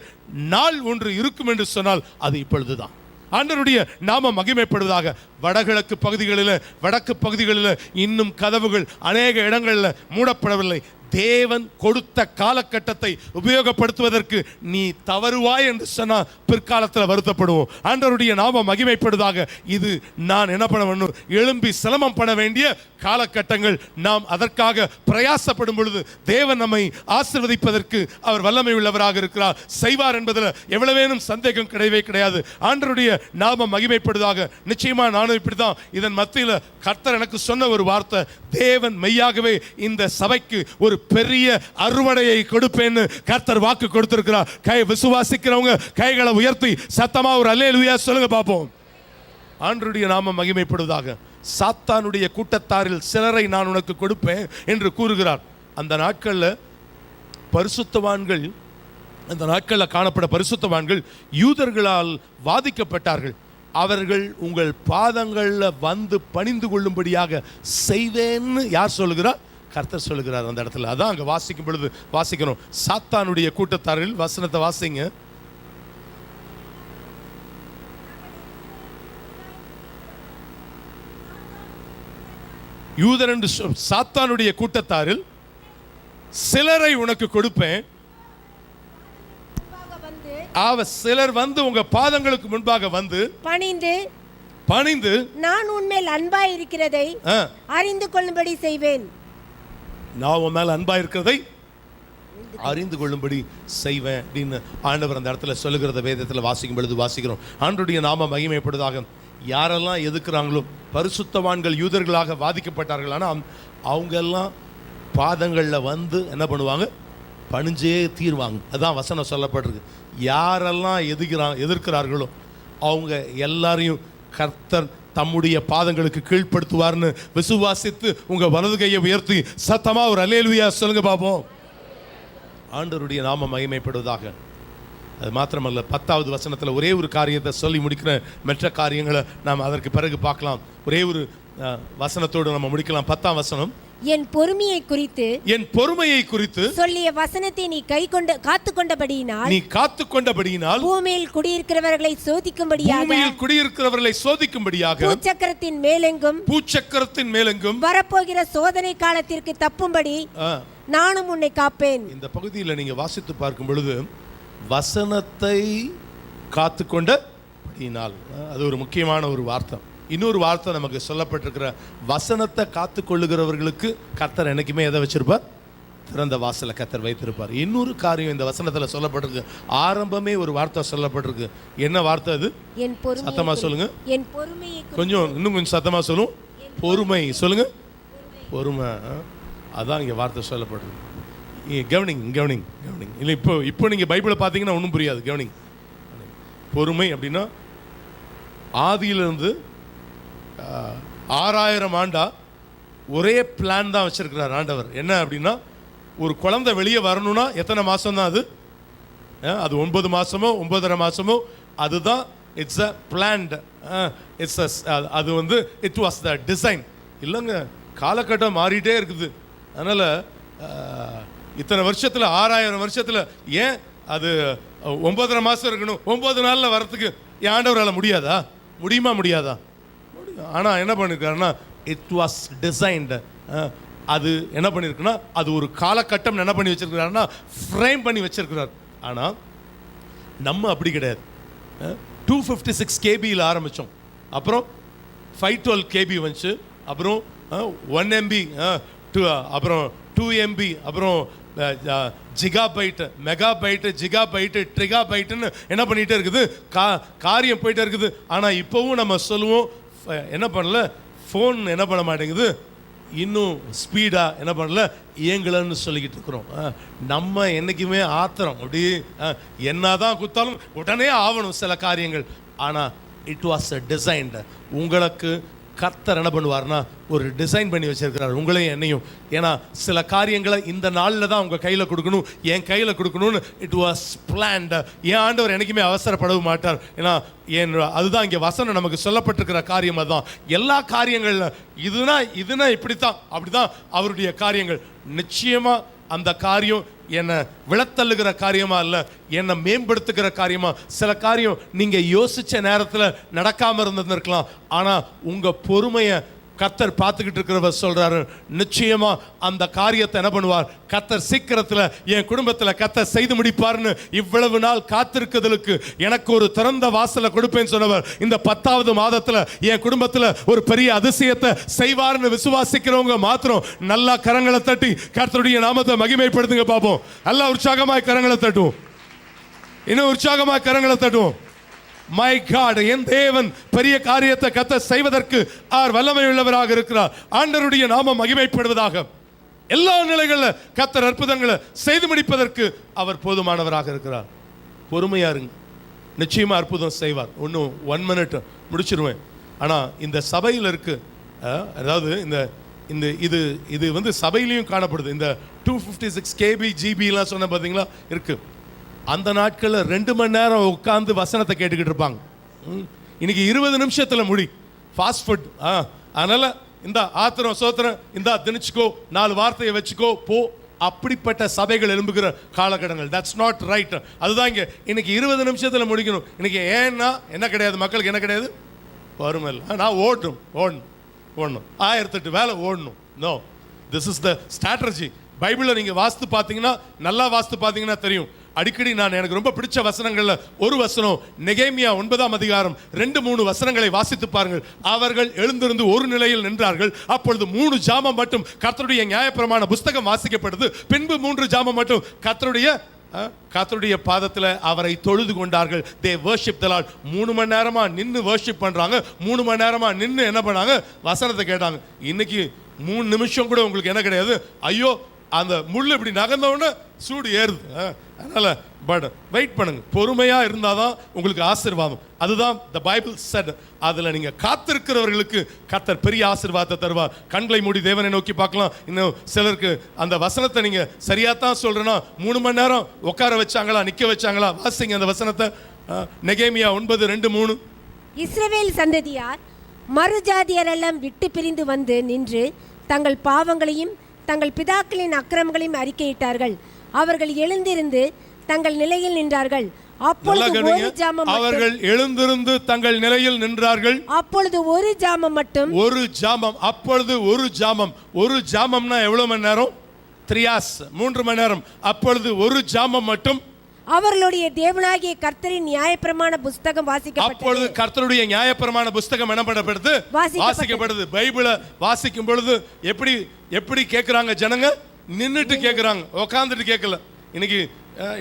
நாள் ஒன்று இருக்கும் என்று சொன்னால் அது இப்பொழுதுதான். ஆண்டவருடைய நாம மகிமைப்படுவதாக. வடகிழக்கு பகுதிகளில், வடக்கு பகுதிகளில் இன்னும் கதவுகள் அநேக இடங்களில் மூடப்படவில்லை. தேவன் கொடுத்த காலகட்டத்தை உபயோகப்படுத்துவதற்கு நீ தவறுவாய் என்று சொன்னால் பிற்காலத்தில் வருத்தப்படுவோம். ஆண்டவருடைய நாம மகிமைப்படுவதாக. இது நான் என்ன பண்ண வேண்டும், எழும்பி சிரமம் பண்ண வேண்டிய காலகட்டங்கள். நாம் அதற்காக பிரயாசப்படும் பொழுது தேவன் நம்மை ஆசீர்வதிப்பதற்கு அவர் வல்லமை உள்ளவராக இருக்கிறார், செய்வார் என்பதில் எவ்வளவேனும் சந்தேகம் கிடையவே கிடையாது. ஆண்டவருடைய நாம மகிமைப்படுவதாக. நிச்சயமா நானும் இப்படிதான். இதன் மத்தியில் கர்த்தர் எனக்கு சொன்ன ஒரு வார்த்தை, தேவன் மெய்யாகவே இந்த சபைக்கு ஒரு பெரிய அறுவடையை கொடுப்பேன்னு கர்த்தர் வாக்கு கொடுத்திருக்கிறார். விசுவாசிக்கிறவங்க கைகளை உயர்த்தி சத்தமா ஒரு அல்லேலூயா சொல்லுங்க பாப்போம். ஆண்டவருடைய நாமம் மகிமைப்படுவதாக. சாத்தானுடைய கூட்டத்தாரில் சிலரை நான் உனக்கு கொடுப்பேன் என்று கூறுகிறார். அந்த நாட்களில் பரிசுத்தவான்கள், அந்த நாட்களில் காணப்பட பரிசுத்தவான்கள் யூதர்களால் வாதிக்கப்பட்டார்கள். அவர்கள் உங்கள் பாதங்களில் வந்து பணிந்து கொள்ளும்படியாக செய்வேன்னு யார் சொல்லுகிறார்? கர்த்தர் சொல்லுகிறார் அந்த இடத்துல. அதான் அங்கே வாசிக்கும் பொழுது வாசிக்கணும். சாத்தானுடைய கூட்டத்தாரில், வசனத்தை வாசிங்க. யூதர் என்று சாத்தானுடைய கூட்டத்தாரில் சிலரை உனக்கு கொடுப்பேன். சிலர் வந்து உங்க பாதங்களுக்கு முன்பாக வந்து பணிந்து
நான் உன்மேல் அன்பாய் இருக்கிறதை அறிந்து கொள்ளும்படி செய்வேன்.
நான் உன் மேல் அன்பா இருக்கிறதை அறிந்து கொள்ளும்படி செய்வேன் அப்படின்னு ஆண்டவர் அந்த இடத்துல சொல்லுகிறத வேதத்தில் வாசிக்கும் பொழுது வாசிக்கிறோம். ஆண்டவருடைய நாம மகிமைப்படுவதாக. யாரெல்லாம் எதுக்குறாங்களோ, பரிசுத்தவான்கள் யூதர்களாக வாதிக்கப்பட்டார்கள். ஆனால் அவங்க எல்லாம் பாதங்களில் வந்து என்ன பண்ணுவாங்க, பணிஞ்சே தீர்வாங்க. அதான் வசனம் சொல்லப்பட்டிருக்கு. யாரெல்லாம் எதிர்க்கிறார்களோ அவங்க எல்லாரையும் கர்த்தர் தம்முடைய பாதங்களுக்கு கீழ்ப்படுத்துவார்னு விசுவாசித்து உங்க வலது கையை உயர்த்தி சத்தமா ஒரு அல்லேலூயா சொல்லுங்க பாப்போம். ஆண்டவருடைய நாம மகிமைப்படுவதாக. அது மாத்திரமல்ல, 10வது வசனத்தில் ஒரே ஒரு காரியத்தை சொல்லி முடிக்கிறேன். மற்ற காரியங்களை நாம் அதற்கு பிறகு பார்க்கலாம். ஒரே ஒரு வசனத்தோடு நம்ம முடிக்கலாம். 10ஆம் வசனம்.
என் பொறுமையை குறித்து சொல்லிய வசனத்தை நீ காத்துக்கொண்டபடியினால் பூமியில் குடியிருக்கிறவர்களை சோதிக்கும்படியாக
பூச்சக்கரத்தின் மேலெங்கும்
வரப்போகிற சோதனை காலத்திற்கு தப்பும்படி நானும் உன்னை காப்பேன்.
இந்த பகுதியில் நீங்க வாசித்து பார்க்கும் பொழுது வசனத்தை காத்துக்கொண்டபடியினால், அது ஒரு முக்கியமான ஒரு வார்த்தை. இன்னொரு வார்த்தை நமக்கு சொல்லப்பட்டிருக்கிற, வசனத்தை காத்து கொள்ளுகிறவர்களுக்கு கர்த்தர் என்னைக்குமே எதை வச்சிருப்பார்? திறந்த வாசலை கர்த்தர் வைத்திருப்பார். இன்னொரு காரியம் இந்த வசனத்தில் சொல்லப்பட்டிருக்கு. ஆரம்பமே ஒரு வார்த்தை சொல்லப்பட்டிருக்கு. என்ன வார்த்தை அது? சத்தமா சொல்லுங்க. கொஞ்சம் இன்னும் கொஞ்சம் சத்தமா சொல்லும். பொறுமை சொல்லுங்க. பொறுமை. அதான் இங்கே வார்த்தை சொல்லப்பட்டிருக்கு. கவனிங். இல்லை இப்போ நீங்கள் பைபிளை பார்த்தீங்கன்னா ஒன்றும் புரியாது. கவனிங். பொறுமை அப்படின்னா ஆதியிலிருந்து 6000 ஆண்டா ஒரே பிளான் தான் வச்சிருக்கிறார் ஆண்டவர். என்ன அப்படின்னா, ஒரு குழந்தை வெளியே வரணும்னா எத்தனை மாதம் தான் அது? அது 9 மாதமோ 9.5 மாதமோ அதுதான் இட்ஸ் அ பிளான்ட், இட்ஸ் அது வந்து இட் வாஸ் த டிசைன். இல்லைங்க, காலகட்டம் மாறிட்டே இருக்குது. அதனால் இத்தனை வருஷத்தில் 6000 வருஷத்தில் ஏன் அது 9.5 மாதம் இருக்கணும், 9 நாளில் வரத்துக்கு என் ஆண்டவரால் முடியாதா? முடியுமா? முடியாதா? முடியும். ஆனால் என்ன பண்ணியிருக்காருன்னா இட் வாஸ் டிசைன்டு. அது என்ன பண்ணியிருக்குன்னா அது ஒரு காலகட்டம் என்ன பண்ணி வச்சிருக்கிறாருன்னா ஃப்ரேம் பண்ணி வச்சிருக்கிறார். ஆனால் நம்ம அப்படி கிடையாது. 256 கேபியில் ஆரம்பித்தோம், அப்புறம் 512 கேபி வந்துச்சு, அப்புறம் 1 MB, அப்புறம் 2 MB, அப்புறம் ஜிகாபைட்டு, மெகாபைட்டு, ஜிகாபைட்டு, ட்ரிகாபைட்டுன்னு என்ன பண்ணிகிட்டே இருக்குது, காரியம் போயிட்டே இருக்குது. ஆனால் இப்போவும் நம்ம சொல்லுவோம் என்ன பண்ணல, ஃபோன் என்ன பண்ண மாட்டேங்குது, இன்னும் ஸ்பீடாக என்ன பண்ணல, இயங்கலன்னு சொல்லிக்கிட்டு இருக்கிறோம். நம்ம என்றைக்குமே ஆத்திரம் அப்படி என்னதான் குத்தாலும் உடனே ஆகணும் சில காரியங்கள். ஆனால் இட் வாஸ் அ டிசைன்டு. உங்களுக்கு கர்த்தர் என்ன பண்ணுவார்னா ஒரு டிசைன் பண்ணி வச்சிருக்கிறார் உங்களையும் என்னையும். ஏன்னா சில காரியங்களை இந்த நாளில் தான் உங்கள் கையில் கொடுக்கணும், என் கையில் கொடுக்கணும்னு இட் வாஸ் பிளான்டு. என் ஆண்டவர் என்றைக்குமே அவசரப்படவும் மாட்டார். ஏன்னா அதுதான் இங்கே வசனம் நமக்கு சொல்லப்பட்டிருக்கிற காரியம். அதுதான் எல்லா காரியங்களில் இதுனா இப்படித்தான் அப்படிதான் அவருடைய காரியங்கள். நிச்சயமாக அந்த காரியம் என்னை விழத்தள்ளுகிற காரியமா இல்லை, என்னை மேம்படுத்துகிற காரியமா. சில காரியம் நீங்கள் யோசித்த நேரத்தில் நடக்காமல் இருந்திருக்கலாம், ஆனால் உங்கள் பொறுமையை கர்த்தர் பார்த்துக்கிட்டு இருக்கிறவர் சொல்றாரு, நிச்சயமா அந்த காரியத்தை என்ன பண்ணுவார் கர்த்தர் சீக்கிரத்தில் என் குடும்பத்தில் கர்த்தர் செய்து முடிப்பார்னு. இவ்வளவு நாள் காத்திருக்கிறதுக்கு எனக்கு ஒரு திறந்த வாசலை கொடுப்பேன்னு சொன்னவர் இந்த 10வது மாதத்தில் என் குடும்பத்தில் ஒரு பெரிய அதிசயத்தை செய்வார்னு விசுவாசிக்கிறவங்க மாத்திரம் நல்லா கரங்களை தட்டி கர்த்தருடைய நாமத்தை மகிமைப்படுத்துங்க பார்ப்போம். நல்லா உற்சாகமாய் கரங்களை தட்டுவோம், இன்னும் உற்சாகமாய் கரங்களை தட்டுவோம். மை காட், என் தேவன் பெரிய காரியத்தை கர்த்தர் செய்வதற்கு அவர் வல்லமை உள்ளவராக இருக்கிறார். ஆண்டவருடைய நாமம் மகிமைப்படுவதாக. எல்லா நிலைகளில் கர்த்தர் அற்புதங்களை செய்து முடிப்பதற்கு அவர் போதுமானவராக இருக்கிறார். பொறுமையா இருங்க, நிச்சயமா அற்புதம் செய்வார். இன்னும் 1 minute முடிச்சிருவேன். ஆனால் இந்த சபையில் இருக்கு, அதாவது இந்த இது வந்து சபையிலையும் காணப்படுது. இந்த 256 KB GB சொன்ன பார்த்தீங்களா இருக்கு. அந்த நாட்களில் 2 மணி நேரம் உட்காந்து வசனத்தை கேட்டுக்கிட்டு இருப்பாங்க. இன்னைக்கு 20 நிமிஷத்தில் முடி, ஃபாஸ்ட் ஃபுட். அதனால இந்த ஆத்திரம் சோத்திரம் இந்த திணிச்சுக்கோ, 4 வார்த்தையை வச்சுக்கோ போ. அப்படிப்பட்ட சபைகள் எழும்புகிற காலகட்டங்கள். That's not right. அதுதான் இங்கே இன்னைக்கு 20 நிமிஷத்தில் முடிக்கணும். இன்னைக்கு ஏன்னா என்ன கிடையாது, மக்களுக்கு என்ன கிடையாது, பொறுமை இல்லை. நான் ஓடணும் 1008 வேலை ஓடணும். No, this is the strategy. பைபிளில் நீங்கள் வாஸ்து பார்த்தீங்கன்னா, நல்லா வாஸ்து பார்த்தீங்கன்னா தெரியும். அடிக்கடி எனக்கு ரொம்ப பிடிச்ச வசனங்கள்ல ஒரு வசனம், நெகேமியா 9ஆம் அதிகாரம் 2-3 வசனங்களை வாசித்து பாருங்கள். அவர்கள் எழுந்திருந்து ஒரு நிலையில் நின்றார்கள். அப்பொழுது 3 ஜாமம் மட்டும் கர்த்தருடைய நியாயப்பிரமாண புஸ்தகம் வாசிக்கப்படுது. பின்பு 3 ஜாமம் மட்டும் கர்த்தருடைய பாதத்தில் அவரை தொழுது கொண்டார்கள். தே வர்ஷிப் தி லார்ட். 3 மணி நேரமா நின்று வர்ஷிப் பண்றாங்க. 3 மணி நேரமா நின்று என்ன பண்ணாங்க, வசனத்தை கேட்டாங்க. இன்னைக்கு 3 நிமிஷம் கூட உங்களுக்கு என்ன கிடையாது. ஐயோ, அந்த முள் இப்படி நகர்ந்தவொடனே சூடு ஏறுது. அதனால பட் வெயிட் பண்ணுங்க, பொறுமையா இருந்தாதான் உங்களுக்கு ஆசீர்வாதம். அதுதான் த பைபிள் செட். அதுல நீங்க காத்திருக்கிறவர்களுக்கு கர்த்தர் பெரிய ஆசீர்வாதத்தை தருவார். கண்களை மூடி தேவனை நோக்கி பார்க்கலாம். இன்னும் சிலருக்கு அந்த வசனத்தை நீங்க சரியா தான் சொல்றேன்னா 3 மணி நேரம் உட்கார வச்சாங்களா, நிக்க வச்சாங்களா? வாசிங்க அந்த வசனத்தை. நெகேமியா 9:2-3.
இஸ்ரவேல் சந்ததியார் மறுஜாதியரெல்லாம் விட்டு பிரிந்து வந்து நின்று தங்கள் பாவங்களையும் தங்கள் பிதாக்களின் அக்கிரமங்களையும் அறிக்கையிட்டார்கள். அவர்கள் எழுந்திருந்து தங்கள் நிலையில் நின்றார்கள். அப்பொழுது ஒரு ஜாமம்
அவர்கள் எழுந்திருந்து தங்கள் நிலையில் நின்றார்கள்.
அப்பொழுது ஒரு ஜாமம் மட்டும். ஒரு ஜாமம்.
அப்பொழுது ஒரு ஜாமம். ஒரு ஜாமம்னா எவ்வளவு மணி நேரம்? 3 hours, 3 மணி நேரம். அப்பொழுது ஒரு ஜாமம் மட்டும்
அவர்களுடைய தேவனாகிய கர்த்தரின் நியாயப்பிரமாண புஸ்தகம் வாசிக்கப்பட்டது.
அப்பொழுது கர்த்தருடைய நியாயப்பிரமாண புஸ்தகம் என்ன பண்ணப்படுது? வாசிக்கப்படுது. பைபிளை வாசிக்கும் பொழுது எப்படி கேட்குறாங்க ஜனங்க? நின்றுட்டு கேட்குறாங்க, உட்காந்துட்டு கேட்கல.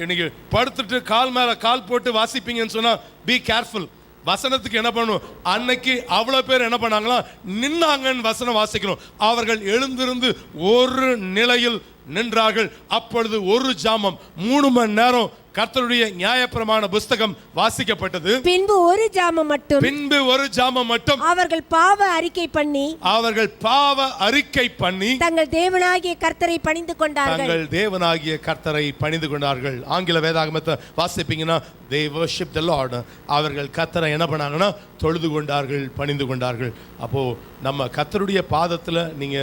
இன்னைக்கு படுத்துட்டு கால் மேல கால் போட்டு வாசிப்பீங்கன்னு சொன்னா பி கேர்ஃபுல். வசனத்துக்கு என்ன பண்ணணும்? அன்னைக்கு அவ்வளவு பேர் என்ன பண்ணாங்களா, நின்னாங்கன்னு வசனம் வாசிக்கணும். அவர்கள் எழுந்திருந்து ஒரு நிலையில் நின்றார்கள். அப்பொழுது ஒரு ஜாமம் 3 மணி நேரம் கர்த்தருடைய நியாயப்பிரமாண புஸ்தகம் வாசிக்கப்பட்டது.
பின்பு ஒரு ஜாமம் மட்டும்
அவர்கள் பாவ அறிக்கை பண்ணி
தங்கள் தேவனாகிய கர்த்தரை பணிந்து கொண்டார்கள்.
ஆங்கில வேதாகமத்தை வாசிப்பீங்கன்னா they worship the Lord. அவர்கள் கர்த்தரை என்ன பண்ணாங்கன்னா தொழுது கொண்டார்கள், பணிந்து கொண்டார்கள். அப்போ நம்ம கர்த்தருடைய பாதத்துல நீங்க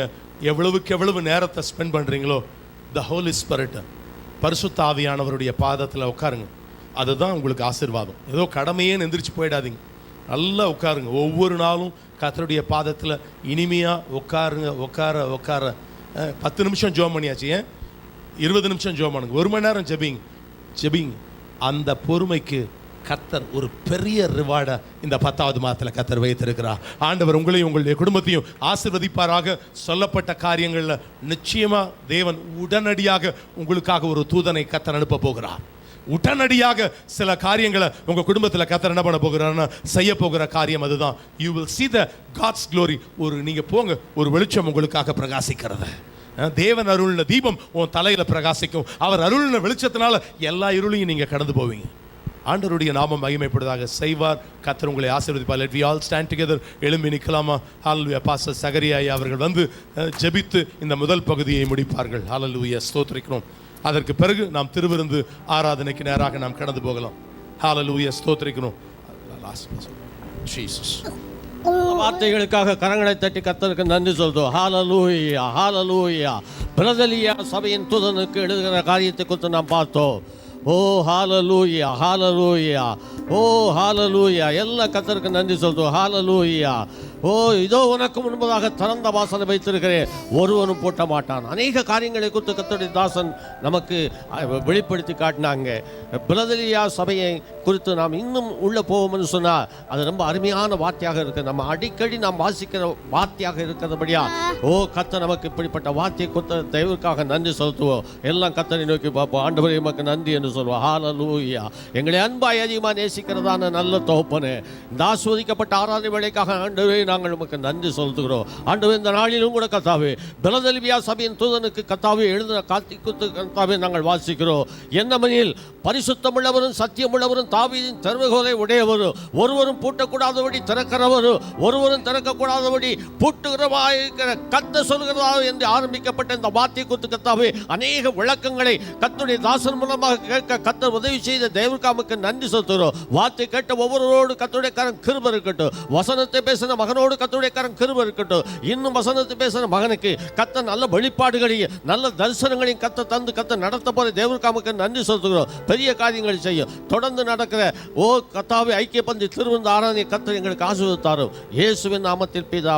எவ்வளவுக்கு எவ்வளவு நேரத்தை ஸ்பெண்ட் பண்றீங்களோ, the Holy Spirit பரிசுத்த ஆவியானவருடைய பாதத்தில் உட்காருங்க. அதுதான் உங்களுக்கு ஆசீர்வாதம். ஏதோ கடமையே எந்திரிச்சு போயிடாதீங்க. நல்லா உட்காருங்க. ஒவ்வொரு நாளும் கர்த்தருடைய பாதத்தில் இனிமையாக உட்காருங்க. உட்கார 10 நிமிஷம் ஜெபம் பண்ணியாச்சு, ஏன் 20 நிமிஷம் ஜெபம் பண்ணுங்க, 1 மணி நேரம் ஜெபிங்க. அந்த பொறுமைக்கு கர்த்தர் ஒரு பெரிய ரிவார்டை இந்த 10வது மாதத்தில் கர்த்தர் வைத்திருக்கிறார். ஆண்டவர் உங்களையும் உங்களுடைய குடும்பத்தையும் ஆசீர்வதிப்பாராக. சொல்லப்பட்ட காரியங்களில் நிச்சயமா தேவன் உடனடியாக உங்களுக்காக ஒரு தூதனை கர்த்தர் அனுப்ப போகிறார். உடனடியாக சில காரியங்களை உங்க குடும்பத்தில் கர்த்தர் என்ன பண்ண போகிறார்னா செய்ய போகிற காரியம் அதுதான். You will see the God's glory. நீங்க போங்க, ஒரு வெளிச்சம் உங்களுக்காக பிரகாசிக்கிறது. தேவன் அருள்ன தீபம் உன் தலையில பிரகாசிக்கும். அவர் அருள்ன வெளிச்சத்தினால எல்லா இருளையும் நீங்க கடந்து போவீங்க. ஆண்டவருடைய நாமம் மகிமைப்படுவதாக. செய்வார். கர்த்தர் உங்களை ஆசீர்வதிப்பார். Let we all stand together. எழும்பி நிற்கலாமா? ஹல்லேலூயா. பாஸ்டர் சகரியா அவர்கள் வந்து ஜெபித்து இந்த முதல் பகுதியை முடிப்பார்கள். ஹல்லேலூயா. ஸ்தோத்திரிக்கிறோம். அதற்கு பிறகு நாம் திருவிருந்து ஆராதனைக்கு நேராக நாம் கடந்து போகலாம். ஹல்லேலூயா. ஸ்தோத்திரிக்கிறோம். ஜீசஸ்.
வார்த்தைகளுக்காக கரங்களை தட்டி கர்த்தருக்கு நன்றி சொல்றோம். ஹல்லேலூயா, ஹல்லேலூயா. பிரதலியா சபையின் தூதனுக்கு எழுதுகிற காரியத்தை குறித்து நாம் பார்த்தோம். ஓ ஹல்லேலூயா, ஹல்லேலூயா, ஓ ஹல்லேலூயா. எல்லா கர்த்தருக்கு நன்றி சொல்றோம். ஹல்லேலூயா. ஓ இதோ உனக்கு முன்பதாக திறந்த வாசலை வைத்திருக்கிறேன், ஒருவனும் பூட்ட மாட்டான். அநேக காரியங்களை குறித்து கர்த்தருடைய தாசன் நமக்கு வெளிப்படுத்தி காட்டினாங்க. பிரதலியா சபையை குறித்து நாம் இன்னும் உள்ள போவோம்னு சொன்னால் அது ரொம்ப அருமையான வார்த்தையாக இருக்கு. நம்ம அடிக்கடி நாம் வாசிக்கிற வார்த்தையாக இருக்கிறபடியா ஓ கர்த்தர் நமக்கு இப்படிப்பட்ட வார்த்தையை கொடுத்த தெய்வருக்காக நன்றி செலுத்துவோம். எல்லாம் கர்த்தரை நோக்கி பார்ப்போம். ஆண்டவரே உமக்கு நன்றி என்று சொல்லுவோம். ஹல்லேலூயா. எங்களை அன்பாய் அதிகமாக நேசிக்கிறதான நல்ல தகப்பனே, இந்த ஆஸ்வதிக்கப்பட்ட ஆராதனை வேளைக்காக ஆண்டவரே நாங்கள் உமக்கு நன்றி செலுத்துகிறோம். ஆண்டவரே இந்த நாளிலும் கூட கர்த்தாவே பிரதலியா சபையின் தூதனுக்கு கர்த்தாவே எழுதின காத்திக்குத்து கர்த்தாவே நாங்கள் வாசிக்கிறோம். என்னமெனில் பரிசுத்தமுள்ளவரும் சத்தியமுள்ளவரும் தாவீதின் திறவுகோலை உடையவரும் ஒருவரும் பூட்டக்கூடாதபடி திறக்கிறவரும் ஒருவரும் திறக்கக்கூடாதபடி பூட்டுகிறவாயிருக்கிற கர்த்தர் சொல்கிறதா என்று ஆரம்பிக்கப்பட்ட இந்த வார்த்தை குறித்து கர்த்தாவே அநேக விளக்கங்களை கர்த்தருடைய தாசன் மூலமாக கேட்க கர்த்தர் உதவி செய்த தேவனுக்கு நன்றி செலுத்துகிறோம். வார்த்தை கேட்ட ஒவ்வொருவரோடு கர்த்தருடைய கரம் கிருபை இருக்கட்டும். வசனத்தை பேசின மகனோடு கர்த்தருடைய கரம் கிருபை இருக்கட்டும். இன்னும் வசனத்தை பேசின மகனுக்கு கர்த்தர் நல்ல வெளிப்பாடுகளையும் நல்ல தரிசனங்களையும் கர்த்தர் தந்து கர்த்தர் நடத்த போற தேவனுக்கு நன்றி செலுத்துகிறோம். பெரிய காரியங்களை செய்யும் தொடர்ந்து நடக்கிற ஓ கர்த்தாவே ஐக்கிய பந்தி திருவிருந்து ஆராதனை கர்த்தர் எங்களுக்கு ஆசீர்வதித்தாரும். இயேசுவின் நாமத்தில் பிதா.